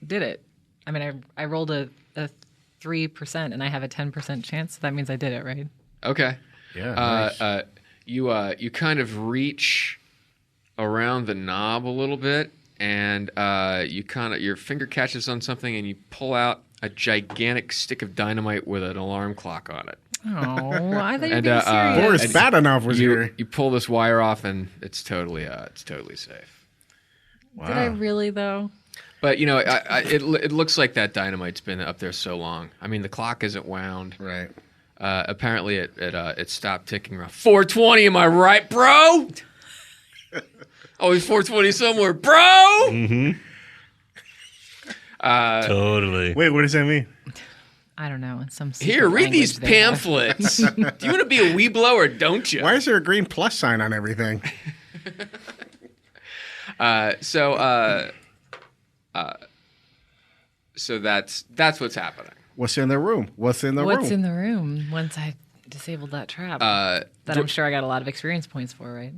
did it. I mean, I rolled a 3% and I have a 10% chance. That means I did it, right? Okay. Yeah. Nice. You kind of reach around the knob a little bit, and your finger catches on something, and you pull out a gigantic stick of dynamite with an alarm clock on it. Oh, I thought you were And, being serious. Boris and Badenov was here. You pull this wire off, and it's totally safe. Wow. Did I really though? But it looks like that dynamite's been up there so long. I mean, the clock isn't wound. Right. Apparently, it stopped ticking around 4:20. Am I right, bro? Always 4:20 somewhere, bro. Mm-hmm. Totally. Wait, what does that mean? I don't know. It's some Here, secret read these language they have. pamphlets. Do you want to be a Weeblo or don't you? Why is there a green plus sign on everything? So that's what's happening. What's in the room? What's in the What's room? in the room once I disabled that trap? That I'm sure I got a lot of experience points for, right?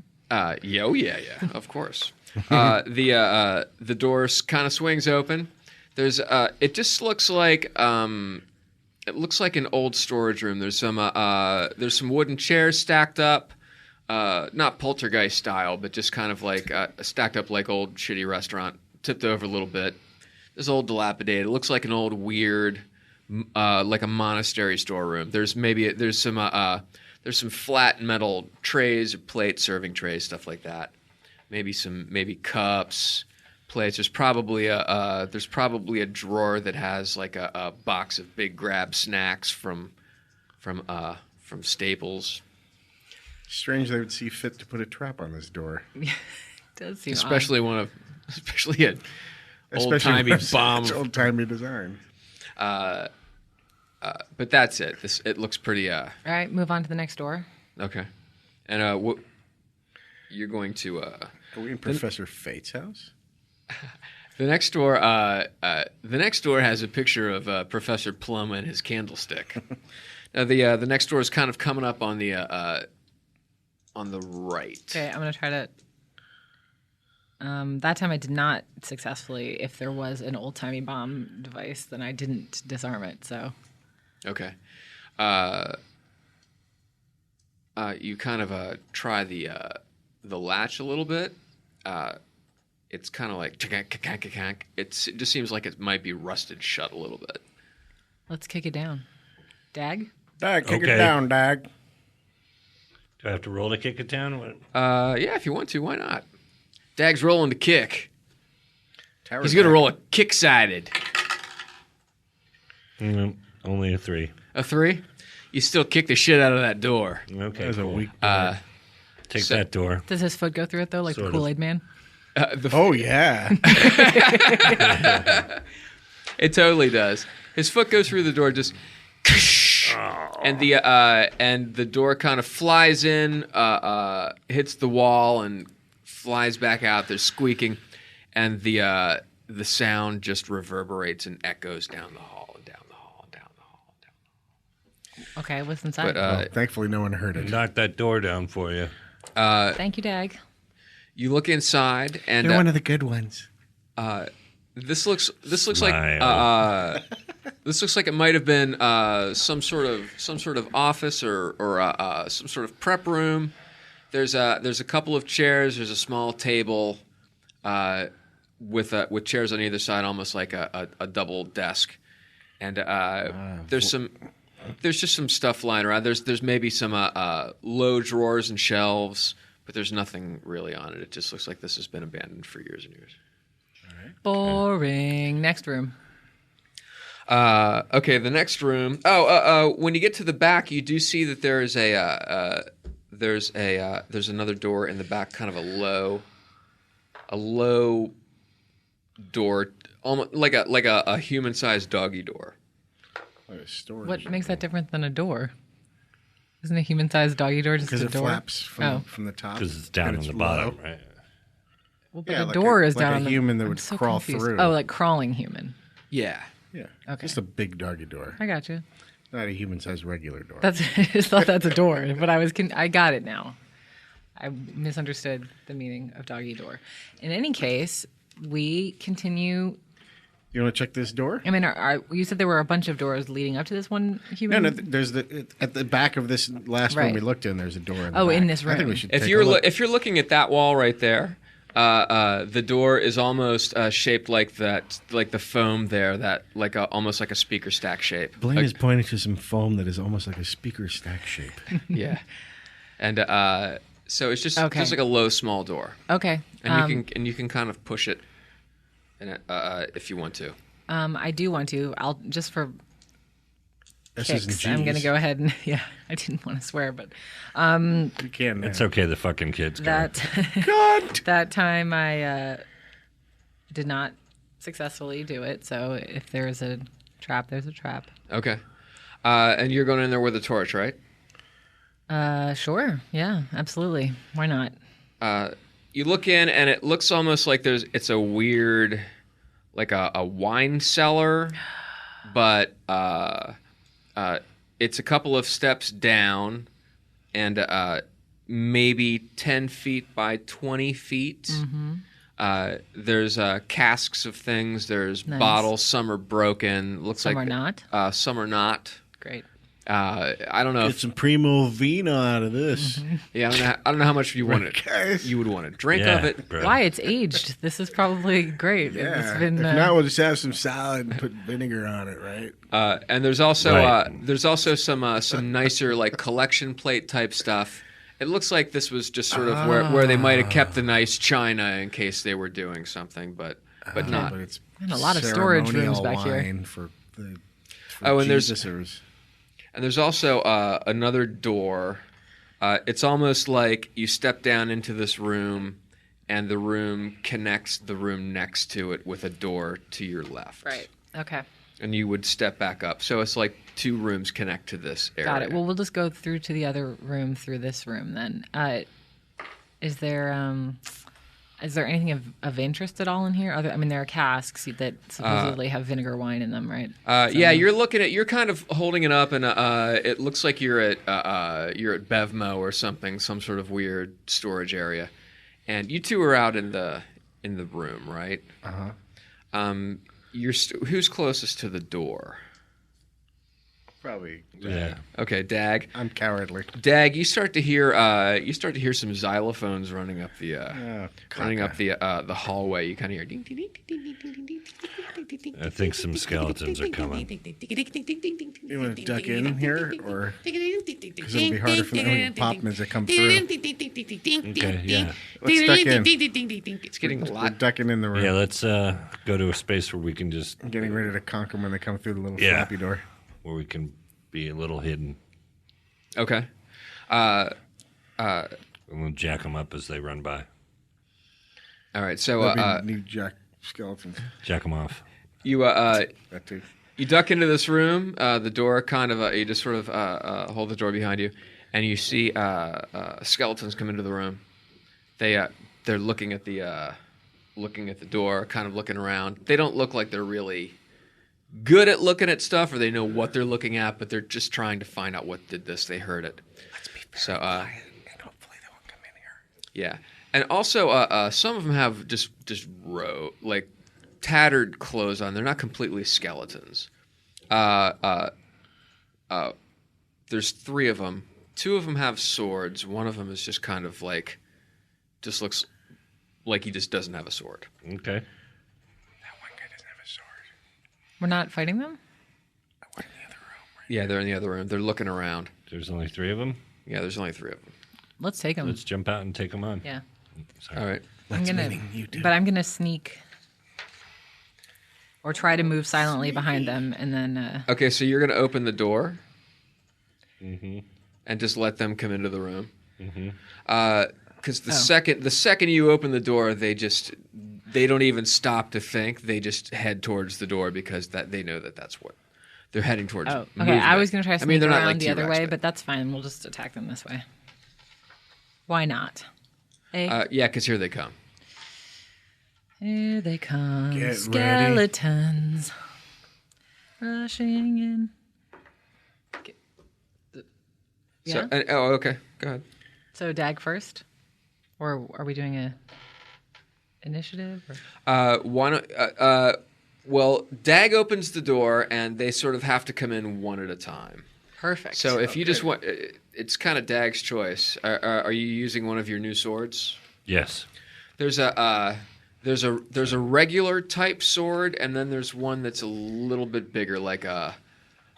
Yeah, of course. The door kind of swings open. There's it just looks like it looks like an old storage room. There's some wooden chairs stacked up, not poltergeist style, but just kind of like stacked up like old shitty restaurant, tipped over a little bit. This old dilapidated. It looks like an old weird, like a monastery storeroom. There's some flat metal trays or plates, serving trays, stuff like that. Maybe cups, plates. There's probably a drawer that has like a box of Big Grab snacks from Staples. Strange they would see fit to put a trap on this door. It does seem especially odd. especially an old-timey bomb. It's old-timey design. But that's it. It looks pretty. All right, move on to the next door. Okay. And what you're going to? Are we in Professor Fate's house? The next door. The next door has a picture of Professor Plum and his candlestick. Now the next door is kind of coming up on the right. Okay, I'm gonna try to. That time I did not successfully. If there was an old-timey bomb device, then I didn't disarm it. So. Okay. You kind of try the latch a little bit. It's kind of like it just seems like it might be rusted shut a little bit. Let's kick it down. Dag? Dag, kick Okay. it down, Dag. Do I have to roll to kick it down? What? Yeah, if you want to, why not? Dag's rolling to kick. Tower He's going to Dag. roll a kick-sided. Only a 3. A 3? You still kick the shit out of that door. Okay, That was a cool. weak door. Take so- that door. Does his foot go through it though, like Sort the of. Kool-Aid Man? Oh, yeah. It totally does. His foot goes through the door, just, and the door kind of flies in, hits the wall, and flies back out. There's squeaking, and the sound just reverberates and echoes down the hall and down the hall and down the hall and down the hall. Okay, what's inside? But Thankfully, no one heard it. Knock that door down for you. Thank you, Dag. you look inside, and They're one of the good ones. this looks like Smile. this looks like it might have been some sort of office or some sort of prep room. There's a couple of chairs. There's a small table with chairs on either side, almost like a double desk. And there's just some stuff lying around. There's maybe some low drawers and shelves, but there's nothing really on it. It just looks like this has been abandoned for years and years. Boring. Next room. Okay, the next room. When you get to the back, you do see that there is there's another door in the back, kind of a low door, almost like a human-sized doggy door. Like a storage What makes that different than a door? Isn't a human-sized doggy door just Because a it door? flaps Oh. from the top. Because it's down and on it's the bottom, low. right? Well, but Yeah, a like door a- is like down a on the human that I'm would so crawl confused. through. Oh, like crawling human. Yeah. Yeah. Okay. Just a big doggy door. I got you. Not a human-sized regular door. I just thought that's a door, but I got it now. I misunderstood the meaning of doggy door. In any case, we continue. You want to check this door? I mean, you said there were a bunch of doors leading up to this one No, human. no. There's at the back of this last room Right. we looked in. There's a door. In the Oh, back. in this I think room. we should. If take you're a look. if you're looking at that wall right there, the door is almost shaped like that, like the foam there, that almost like a speaker stack shape. Blaine Like- is pointing to some foam that is almost like a speaker stack shape. yeah, and so it's just Okay. like a low small door, Okay. and you can kind of push it, and if you want to. I do want to. I'll just for S's and kicks. I'm going to G's. go ahead and I didn't want to swear, but You can. Now. It's okay. The fucking kids go. that time I did not successfully do it. So if there's a trap, there's a trap. Okay, and you're going in there with a torch, right? Sure. Yeah, absolutely. Why not? You look in, and it looks almost like it's a weird, like a wine cellar, but it's a couple of steps down, and maybe 10 feet by 20 feet. Mm-hmm. There's casks of things. There's Nice. bottles. Some are broken. Looks Some like are not. Some are not. Great. I don't know. Get some primo vino out of this. Yeah, I don't know how much you would want to drink Yeah, of it. bro. Why? It's aged. This is probably great. Yeah. It's been, if not, we'll just have some salad and put vinegar on it, right? And there's also Right. some nicer like collection plate type stuff. It looks like this was just sort of where they might have kept the nice china in case they were doing something, but not. But it's And a lot of storage rooms ceremonial back here. wine for the. For Oh, and there's- Jesus. And there's also another door It's almost like you step down into this room, and the room connects the room next to it with a door to your left. Right. Okay. And you would step back up. So it's like 2 rooms connect to this area. Got it. Well, we'll just go through to the other room through this room then. Is there anything of interest at all in here? There are casks that supposedly have vinegar wine in them, right? Yeah, you're kind of holding it up, and it looks like you're at Bevmo or something, some sort of weird storage area. And you two are out in the room, right? Who's closest to the door? Probably. Yeah. Okay, Dag. I'm cowardly. Dag, you start to hear some xylophones running up the the hallway. You kind of hear ding ding ding ding ding ding ding ding. I think some skeletons are coming. You want to duck in here, or because it'll be harder for them to pop them as they come through. Okay, yeah. Let's duck in. It's getting a We're lot. ducking in the room. Yeah, let's go to a space where we can just I'm getting ready to conk them when they come through the little floppy door. where we can be a little hidden. Okay. And we'll jack them up as they run by. All right. So new jack skeletons. Jack them off. you That too. you duck into this room. The door kind of you just sort of hold the door behind you, and you see skeletons come into the room. They're looking at the door, kind of looking around. They don't look like they're really good at looking at stuff, or they know what they're looking at, but they're just trying to find out what did this. They heard it. Let's be So, quiet, and hopefully they won't come in here. Yeah, and also some of them have just like tattered clothes on. They're not completely skeletons. There's 3 of them. 2 of them have swords. One of them is just kind of like, just looks like he just doesn't have a sword. Okay. That one guy doesn't have a sword. We're not fighting them? We're in the other room. Yeah, they're in the other room. They're looking around. There's only 3 of them. Yeah, there's only 3 of them. Let's take them. Let's jump out and take them on. Yeah. Sorry. All right. I'm gonna sneak or try to move silently behind them, and then. Okay, so you're gonna open the door. Mm-hmm. And just let them come into the room. Mm-hmm. Because the second you open the door, they don't even stop to think. They just head towards the door because they know that's what they're heading towards. Oh, okay. movement. I was gonna try to sneak they're not around like the other T-Rex, way, but that's fine. We'll just attack them this way. Why not? Hey. Yeah, because here they come. Here they come, Get skeletons rushing in. Yeah. So, okay. Go ahead. So Dag first, or are we doing a initiative? Or? Well, Dag opens the door, and they sort of have to come in one at a time. Perfect. So if you just want, it's kind of Dag's choice. Are you using one of your new swords? Yes. There's a regular type sword, and then there's one that's a little bit bigger, like a.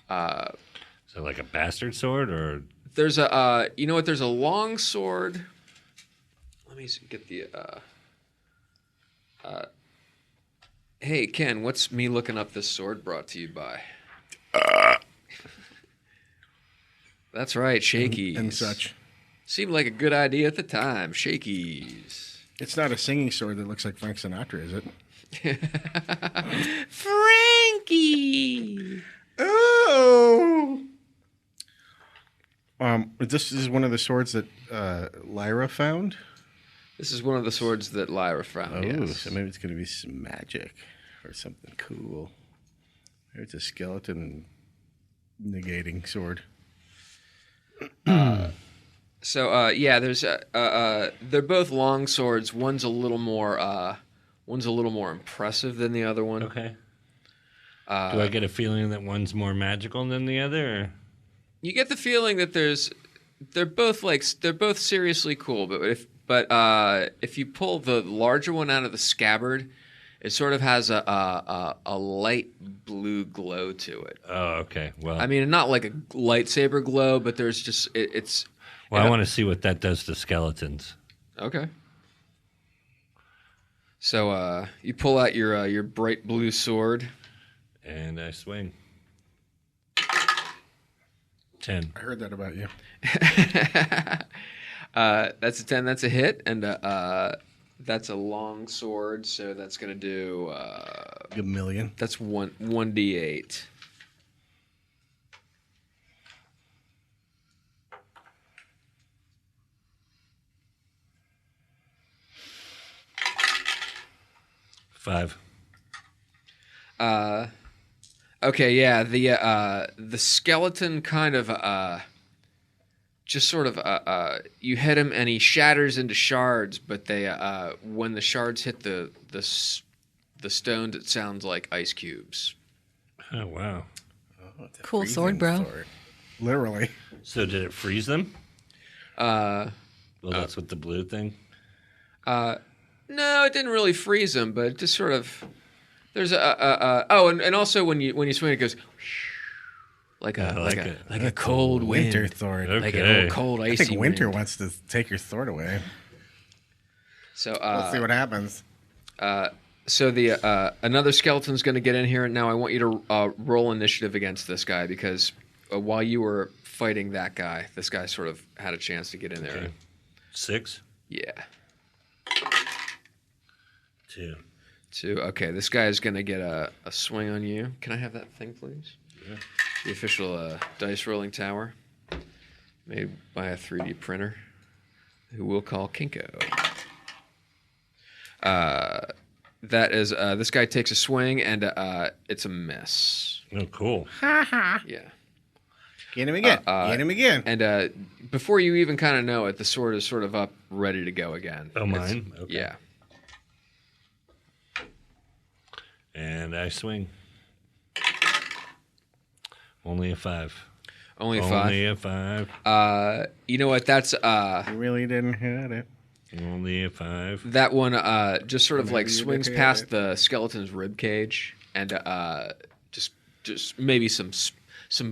So like a bastard sword, or There's a there's a long sword. Let me get the. Hey Ken, what's me looking up this sword brought to you by? That's right, shakies And such. Seemed like a good idea at the time. Shakies. It's not a singing sword that looks like Frank Sinatra, is it? Frankie. Oh. This is one of the swords that Lyra found. This is one of the swords that Lyra found. Yes. So maybe it's going to be some magic or something cool. Maybe it's a skeleton negating sword. So there's they're both long swords. One's a little more impressive than the other one. okay. Do I get a feeling that one's more magical than the other? Or? You get the feeling that they're both seriously cool, but if you pull the larger one out of the scabbard, it sort of has a light blue glow to it. Oh, okay. Well, I mean, not like a lightsaber glow, but there's just it's. Well, I want to see what that does to skeletons. Okay. So you pull out your bright blue sword, And I swing. 10. I heard that about you. That's a 10. That's a hit, and that's a long sword. So that's gonna do. A million. That's 1d8. Five. Okay, yeah. The skeleton kind of just sort of you hit him and he shatters into shards, but they when the shards hit the stones, it sounds like ice cubes. Oh, wow. Oh, it's a Cool freezing sword, bro. sword. Literally. So did it freeze them? Well, that's what the blue thing. No, it didn't really freeze them, but it just sort of. There's and also when you swing it goes like a cold wind, Winter sword. Okay. like an old cold I icy think Winter wind. wants to take your sword away. So Let's see what happens. So the another skeleton's going to get in here, and now I want you to roll initiative against this guy because while you were fighting that guy, this guy sort of had a chance to get in there. Okay. 6. Yeah. 2. 2. Okay, this guy is going to get a swing on you. Can I have that thing, please? Yeah. The official dice rolling tower made by a 3D printer who we'll call Kinko. That is, this guy takes a swing, and it's a miss. Oh, cool. Yeah. Get him again. Get him again. And before you even kind of know it, the sword is sort of up, ready to go again. Oh, mine? Okay. Yeah. And I swing. Only a 5. Only a 5. Only a 5. You know what? That's You really didn't hit it. Only a 5. that one. Just sort of like Maybe you swings did past it. the skeleton's rib cage, and just maybe some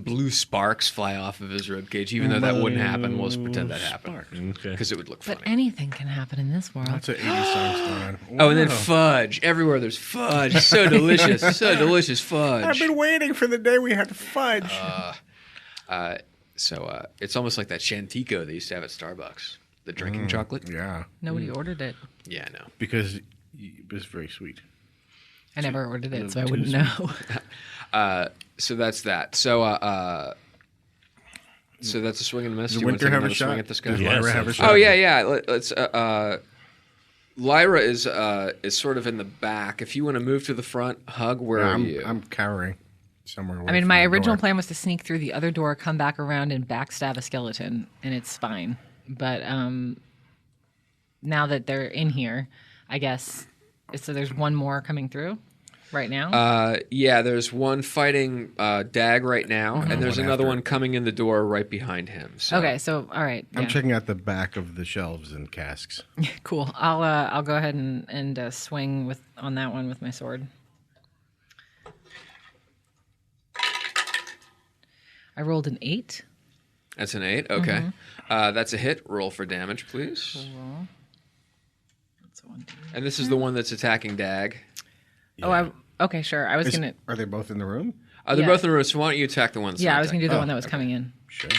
blue sparks fly off of his rib cage. Even though that wouldn't happen, we'll just pretend that happened Okay. because it would look funny. But anything can happen in this world. That's what 80 songs going on. Oh, and then Wow. fudge. Everywhere there's fudge. So delicious. So delicious fudge. I've been waiting for the day we had fudge. So it's almost like that Shantico they used to have at Starbucks. The drinking chocolate. Yeah, Nobody ordered it. Yeah, I know. because it was very sweet. I never ordered it, so I wouldn't know. So that's that. So so that's a swing and a miss. Does Do you want to Winter take have a another swing shot? at this guy? Does Yes, Lyra have a that's shot? Oh yeah. Let's. Lyra is sort of in the back. If you want to move to the front, hug. Where are you? I'm cowering somewhere. Away I mean, from my the original door. plan was to sneak through the other door, come back around, and backstab a skeleton in its spine. But now that they're in here, I guess so. There's one more coming through right now. Yeah, there's one fighting Dag right now, and there's One another after. one coming in the door right behind him. So. Okay, so all right, I'm yeah. checking out the back of the shelves and casks. Cool. I'll go ahead and swing on that one with my sword. I rolled an 8. That's an 8. Okay. Mm-hmm. That's a hit. Roll for damage, please. Cool. That's a 1, 2. And this is the one that's attacking Dag. Oh, okay, sure. I was gonna. Are they both in the room? They're Yeah. both in the room, so why don't you attack the one that's Yeah, not I was gonna do the attacking? one that was coming in. Sure.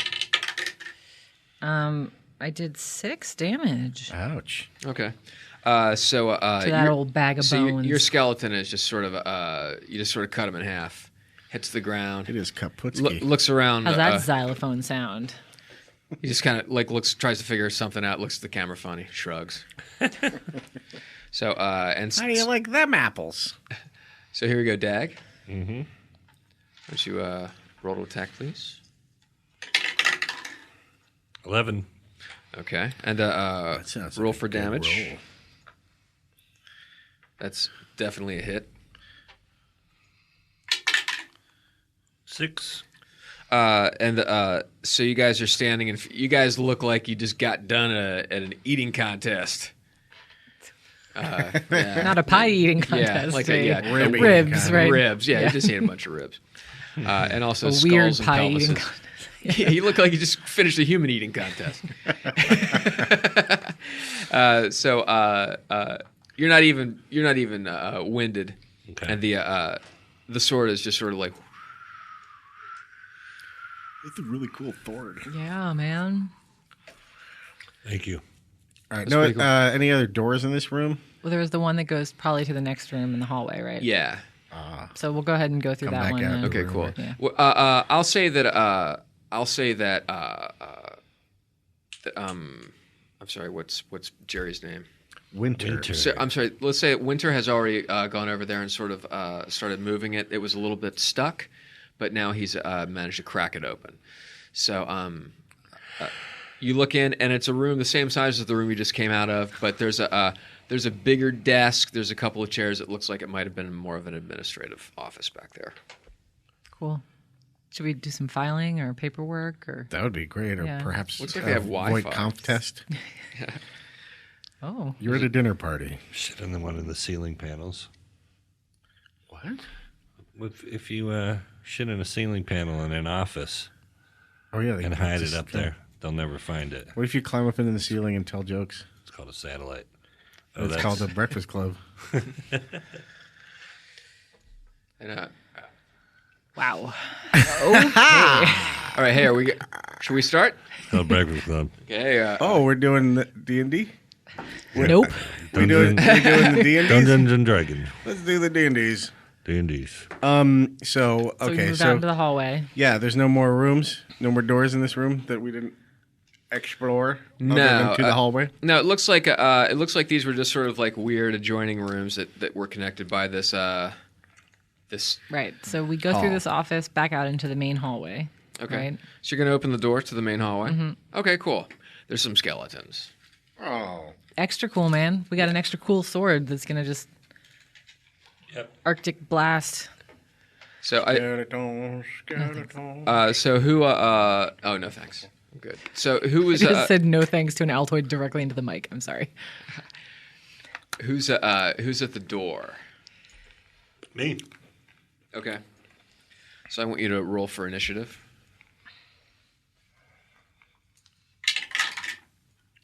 I did 6 damage Ouch. Okay. to that old bag of bones. your skeleton is just sort of you just sort of cut him in half, hits the ground, It is Kaputski. looks around. How's that xylophone sound? He just kind of tries to figure something out. Looks at the camera funny, shrugs. So and How do you like them apples? so here we go, Dag. Mm-hmm. Why don't you roll to attack, please? 11. Okay, and Sounds roll like a for good damage. roll. That's definitely a hit. 6. So you guys are standing, and you guys look like you just got done at an eating contest. Yeah. Not a pie eating Yeah, contest. like right? Rib eating ribs, contest. right? Ribs. Yeah, you just ate a bunch of ribs. And also A skulls weird and pie eating pelvises. contest. Yeah, you look like you just finished a human eating contest. You're not even winded, Okay. and the sword is just sort of like It's a really cool sword. Yeah, man. Thank you. All right. That's No, any other doors in this room? Well, there was the one that goes probably to the next room in the hallway, right? Yeah. So we'll go ahead and go through Come that back one. out. Then. Okay, cool. Yeah. Well, I'll say that. I'm sorry. What's Jerry's name? Winter. So, I'm sorry. Let's say Winter has already gone over there and sort of started moving it. It was a little bit stuck, but now he's managed to crack it open. So you look in, and it's a room the same size as the room you just came out of, but there's a bigger desk. There's a couple of chairs. It looks like it might have been more of an administrative office back there. Cool. Should we do some filing or paperwork or? That would be great. Or Yeah. perhaps Looks like they have void Wi-Fi. conf test. Oh. You're at a dinner party. Shit on the one of the ceiling panels. What? If you shit in a ceiling panel in an office Oh, yeah. and hide it up there, they'll never find it. What if you climb up into the ceiling and tell jokes? It's called a satellite. It's called the Breakfast Club. And Wow. all right, hey, should we start? It's called Breakfast Club. Okay. Oh, we're doing the D&D? Nope. We doing the D&Ds? Dungeons and Dragons. Let's do the D&Ds. D&Ds. So, So we okay. moved out into the hallway. Yeah, there's no more rooms, no more doors in this room that we didn't explore No, other than to the hallway. No, it looks like these were just sort of like weird adjoining rooms that were connected by this this. Right. So we go through this office back out into the main hallway. Okay. Right? So you're gonna open the door to the main hallway. Okay, cool. There's some skeletons. Oh. Extra cool, man. We got an extra cool sword that's gonna just Arctic blast. So Skeleton, skeleton. so who? Oh no, thanks. I'm good. So who was? I just said no thanks to an Altoid directly into the mic. I'm sorry. Who's at the door? Me. Okay. So I want you to roll for initiative.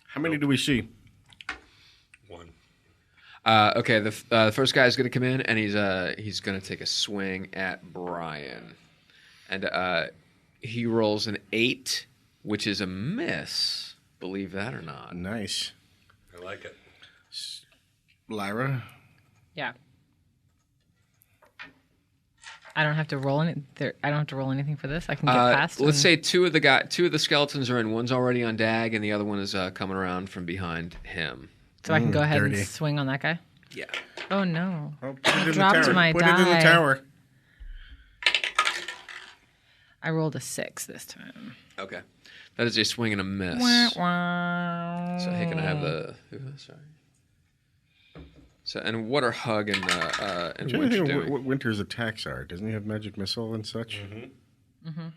How many do we see? One. Okay, the first guy is going to come in, and he's going to take a swing at Brian, and he rolls an 8, which is a miss. Believe that or not. Nice. I like it. Lyra? Yeah. I don't have to roll any. I don't have to roll anything for this. I can get past. Let's say two of the skeletons are in. One's already on Dag, and the other one is coming around from behind him. so I can go ahead dirty. and swing on that guy. Yeah. Oh no! Oh, put it in dropped the tower. my Put it in the die. tower. I rolled a 6 this time. Okay. That is a swing and a miss. Wah, wah. So hey, can I have the? Sorry. So and what are Hug and I'm trying to Winter think doing? of what Winter's attacks are. Doesn't he have magic missile and such? Mm-hmm.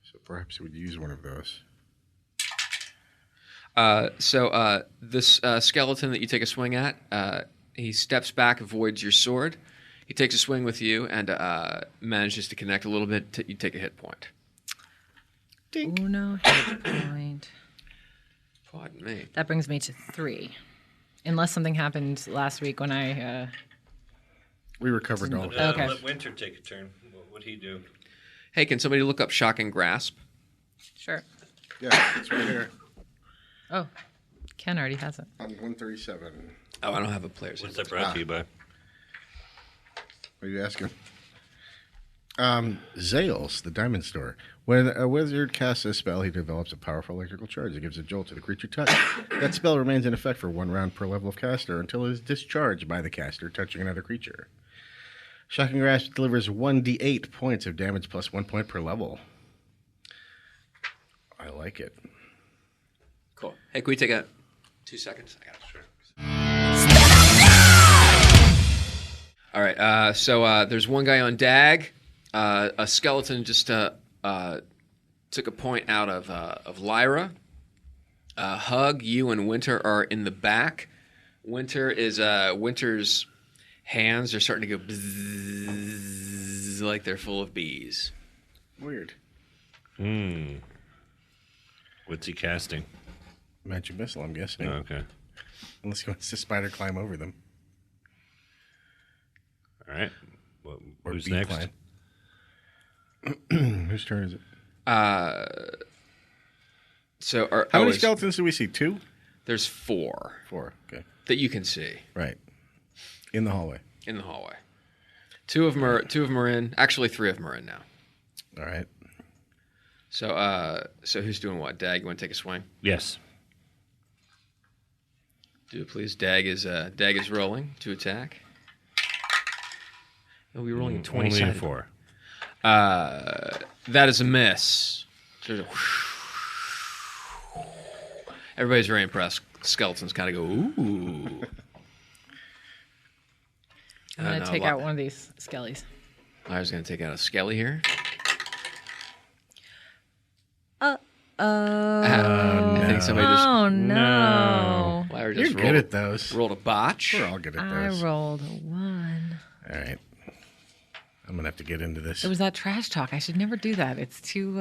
So perhaps he would use one of those. So this skeleton that you take a swing at, he steps back, avoids your sword. He takes a swing with you and manages to connect a little bit. You take a hit point. Uno hit point. Pardon me. That brings me to 3. Unless something happened last week when I. We recovered all. Okay. Let Winter take a turn. What would he do? Hey, can somebody look up Shocking Grasp? Sure. Yeah, it's right here Oh, Ken already has it. on 137. Oh, I don't have a player's What's handbook. that brought to you by? What are you asking? Zales, the diamond store. When a wizard casts a spell, he develops a powerful electrical charge that gives a jolt to the creature touched. That spell remains in effect for 1 round per level of caster until it is discharged by the caster touching another creature. Shocking Grasp delivers 1d8 points of damage plus 1 point per level. I like it. Cool. Hey, can we take 2 seconds? I got it. Sure. All right. So there's one guy on Dag. A skeleton just took a point out of Lyra. Hug, you and Winter are in the back. Winter's hands are starting to go bzzz, like they're full of bees. Weird. What's he casting? Magic missile, I'm guessing. Oh, okay. Unless he wants to spider climb over them. All right. Or Who's bee next? climb. Whose turn is it? How many skeletons do we see? 2? There's 4. 4. Okay. That you can see. Right. In the hallway. In the hallway. 2 of them are in. Actually, 3 of them are in now. All right. So who's doing what? Dag, you want to take a swing? Yes. Do it, please. Dag is rolling to attack. He'll be rolling a 20 Only sided. 4. That is a miss. Everybody's very impressed. Skeletons kind of go, ooh. I'm going to take out one of these skellies. I was going to take out a skelly here. I think somebody just... Oh, no. Larry You're just good at those. rolled a botch. We're all good at I those. rolled a 1. All right. I'm going to have to get into this. It was that trash talk. I should never do that. It's too...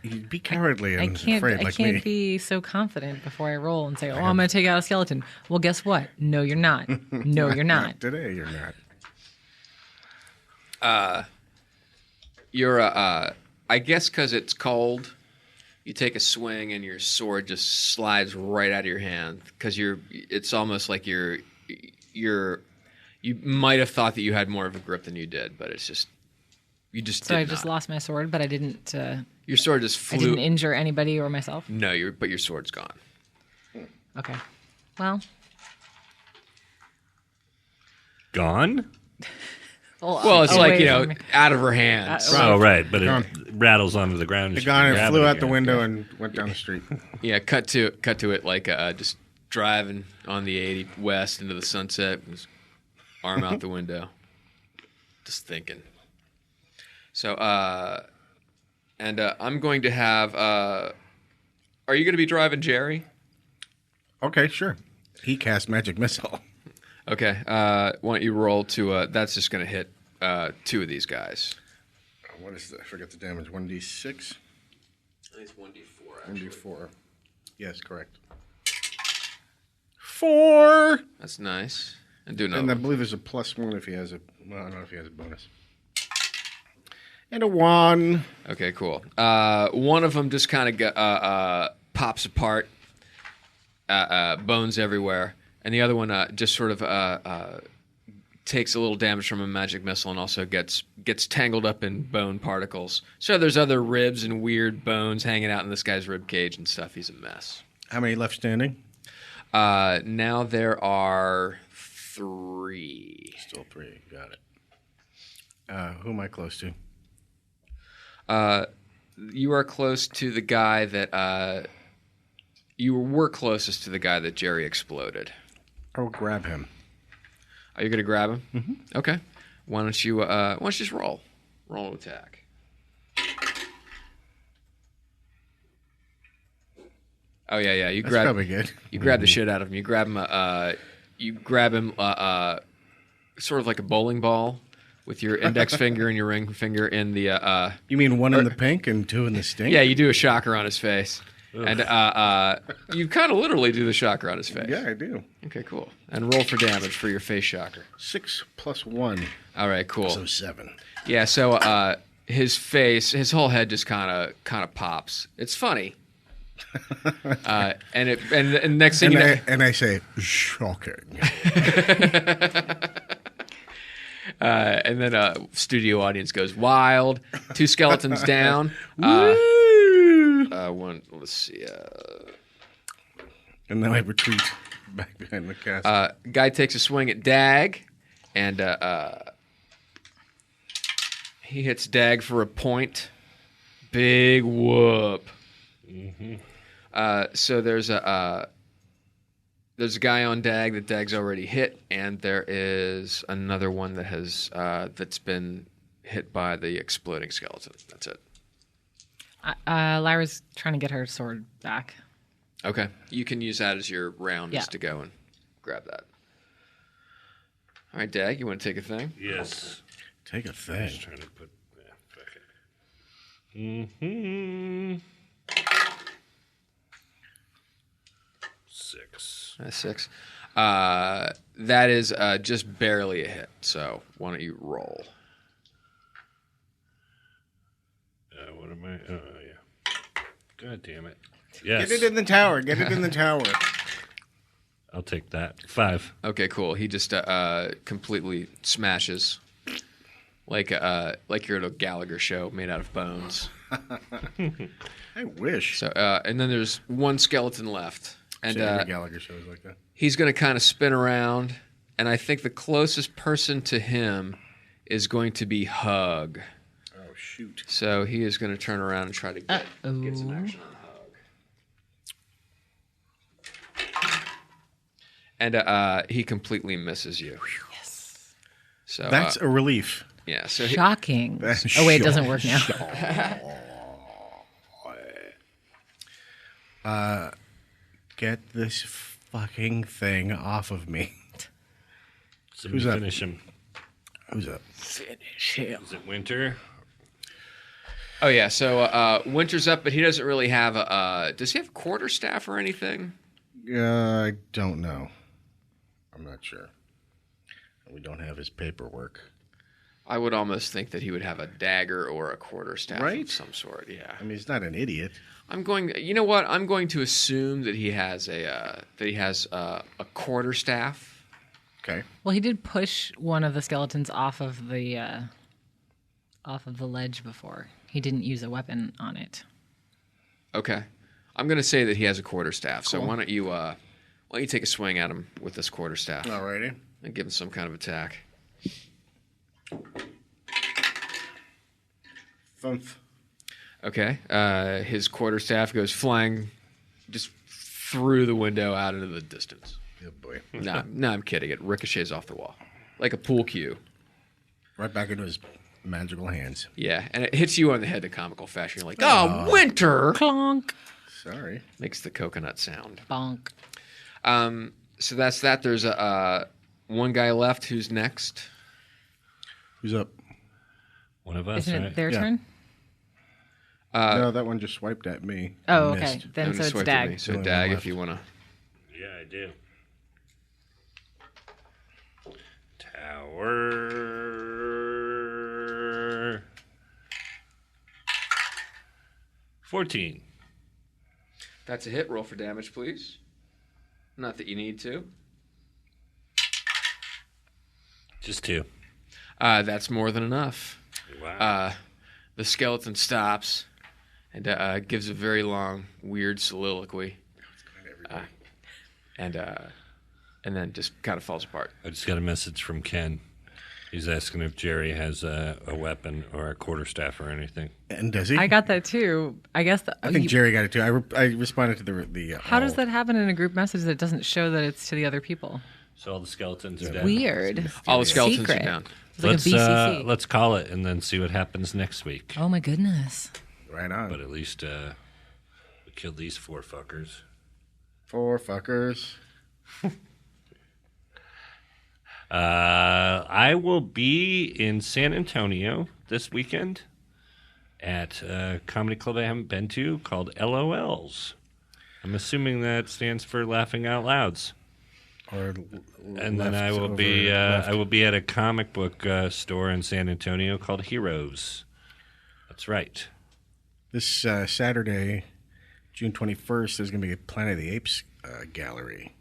You'd be cowardly I and can't. afraid I like can't me. be so confident before I roll and say, "Oh, I'm going to take out a skeleton." Well, guess what? No, you're not. No, you're not. Today, you're not. You're I guess because it's cold, you take a swing and your sword just slides right out of your hand because it's almost like you might have thought that you had more of a grip than you did, but it's just you just So did I just not. lost my sword, but I didn't. Your sword just I flew. didn't injure anybody or myself. No, but your sword's gone. Okay. Well. Gone? Well, it's away like from me. out of her hands. Oh, right. But Gone. it rattles onto the ground. The She guy can grab flew it out the again. window and went down the street. Yeah, cut to it like just driving on the 80 west into the sunset, his arm out the window, just thinking. So, I'm going to have. Are you going to be driving Jerry? Okay, sure. He cast magic missile. Okay. Why don't you roll to? That's just going to hit 2 of these guys. What is that? I forget the damage. 1d6? I think it's 1d4. 1d4. Yes, correct. 4! That's nice. And do another. And I one. believe there's a +1 if he has a... Well, I don't know if he has a bonus. And a 1. Okay, cool. One of them just kind of pops apart, bones everywhere, and the other one just sort of takes a little damage from a magic missile and also gets tangled up in bone particles. So there's other ribs and weird bones hanging out in this guy's rib cage and stuff. He's a mess. How many left standing? Now there are 3. Still 3. Got it. Who am I close to? You are close to the guy that you were closest to the guy that Jerry exploded. I'll grab him. Are you going to grab him? Mm-hmm. Okay. Why don't you just roll an attack? Oh yeah. You That's grab probably good. You grab the shit out of him. You grab him. Sort of like a bowling ball with your index finger and your ring finger in the. You mean 1 in the pink and 2 in the stink? Yeah, you do a shocker on his face. And you kind of literally do the shocker on his face. Yeah, I do. Okay, cool. And roll for damage for your face shocker. 6 + 1. All right, cool. So 7. Yeah, so his face, his whole head just kind of pops. It's funny. And next thing you know, And I say, shocking. and then studio audience goes wild. 2 skeletons down. One. Let's see. And then I retreat back behind the castle. Guy takes a swing at Dag, and he hits Dag for a point. Big whoop. Mm-hmm. So there's a guy on Dag that Dag's already hit, and there is another one that has that's been hit by the exploding skeleton. That's it. Lyra's trying to get her sword back. Okay, you can use that as your round Yeah. just to go and grab that. All right, Dag, you want to take a thing? Yes. Take a thing. Just trying to put. Yeah, fuck it. Mm-hmm. 6. 6. That is just barely a hit. So why don't you roll? What am I? Oh, yeah. God damn it. Yes. Get it in the tower. Get it in the tower. I'll take that. 5. Okay, cool. He just completely smashes, like you're at a Gallagher show made out of bones. I wish. So, and then there's one skeleton left, and every Gallagher show is like that. he's going to kind of spin around, and I think the closest person to him is going to be Hug. Oh, shoot. So he is going to turn around and try to get some action on Hug. And he completely misses you. Yes. So That's a relief. yeah. So Shocking. That's Oh, wait, it doesn't work now. Get this fucking thing off of me. Who's up? Finish him. Who's up? Finish him. Is it Winter? oh yeah. So Winter's up, but he doesn't really have a. Does he have a quarterstaff or anything? I don't know. I'm not sure. We don't have his paperwork. I would almost think that he would have a dagger or a quarterstaff Right? of some sort. Yeah. I mean, he's not an idiot. You know what? I'm going to assume that he has a quarterstaff. Okay. Well, he did push one of the skeletons off of the ledge before. He didn't use a weapon on it. Okay. I'm going to say that he has a quarterstaff. So why don't you take a swing at him with this quarterstaff Alrighty. and give him some kind of attack. Thumph. Okay. His quarterstaff goes flying just through the window out into the distance. Oh, boy. No, I'm kidding. It ricochets off the wall like a pool cue. Right back into his magical hands. Yeah, and it hits you on the head in comical fashion. You're like, oh, Winter! Clonk. Sorry. Makes the coconut sound. Bonk. So that's that. There's one guy left. Who's next? Who's up? One of us, Isn't right? it their Yeah. turn? No, that one just swiped at me. Oh, and okay. missed. Then And so it's swiped at me. Dag. So Only Dag, one if left. you want to. Yeah, I do. Tower 14. That's a hit. Roll for damage, please. Not that you need to. Just 2. That's more than enough. Wow. The skeleton stops and gives a very long, weird soliloquy. And then just kind of falls apart. I just got a message from Ken. He's asking if Jerry has a weapon or a quarterstaff or anything. And does he? I got that too. I guess. I think Jerry got it too. I responded to the How does that happen in a group message that doesn't show that it's to the other people? So all the skeletons are dead. Weird. All the skeletons Secret. are down. It's like Let's a BCC. let's call it and then see what happens next week. Oh my goodness. Right on. But at least we killed these 4 fuckers. 4 fuckers. I will be in San Antonio this weekend at a comedy club I haven't been to called LOLs. I'm assuming that stands for Laughing Out Louds. Or And then I will be at a comic book store in San Antonio called Heroes. That's right. This Saturday, June 21st, there's going to be a Planet of the Apes gallery.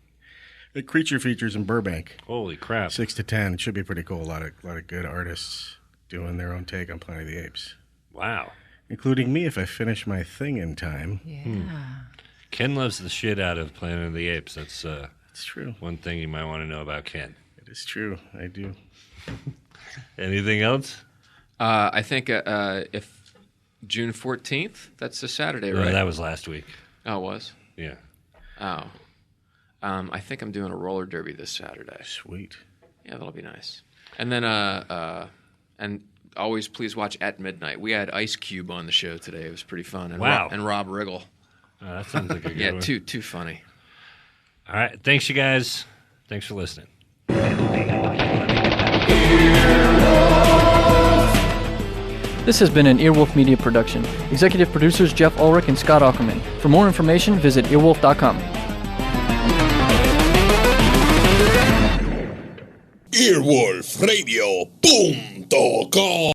The Creature Features in Burbank, Holy crap! 6 to 10. It should be pretty cool. A lot of good artists doing their own take on Planet of the Apes, Wow. including me if I finish my thing in time. Yeah. Ken loves the shit out of Planet of the Apes. That's It's true. one thing you might want to know about Ken. It is true. I do. Anything else? I think if June 14th, that's a Saturday, No, right? that was last week. Oh, it was? Yeah. Oh. I think I'm doing a roller derby this Saturday. Sweet. Yeah, that'll be nice. And then, and always please watch At Midnight. We had Ice Cube on the show today. It was pretty fun. And Wow. and Rob Riggle. Oh, that sounds like a good Yeah, one. too funny. All right. Thanks, you guys. Thanks for listening. This has been an Earwolf Media production. Executive producers Jeff Ulrich and Scott Ackerman. For more information, visit earwolf.com. Earwolfradio.com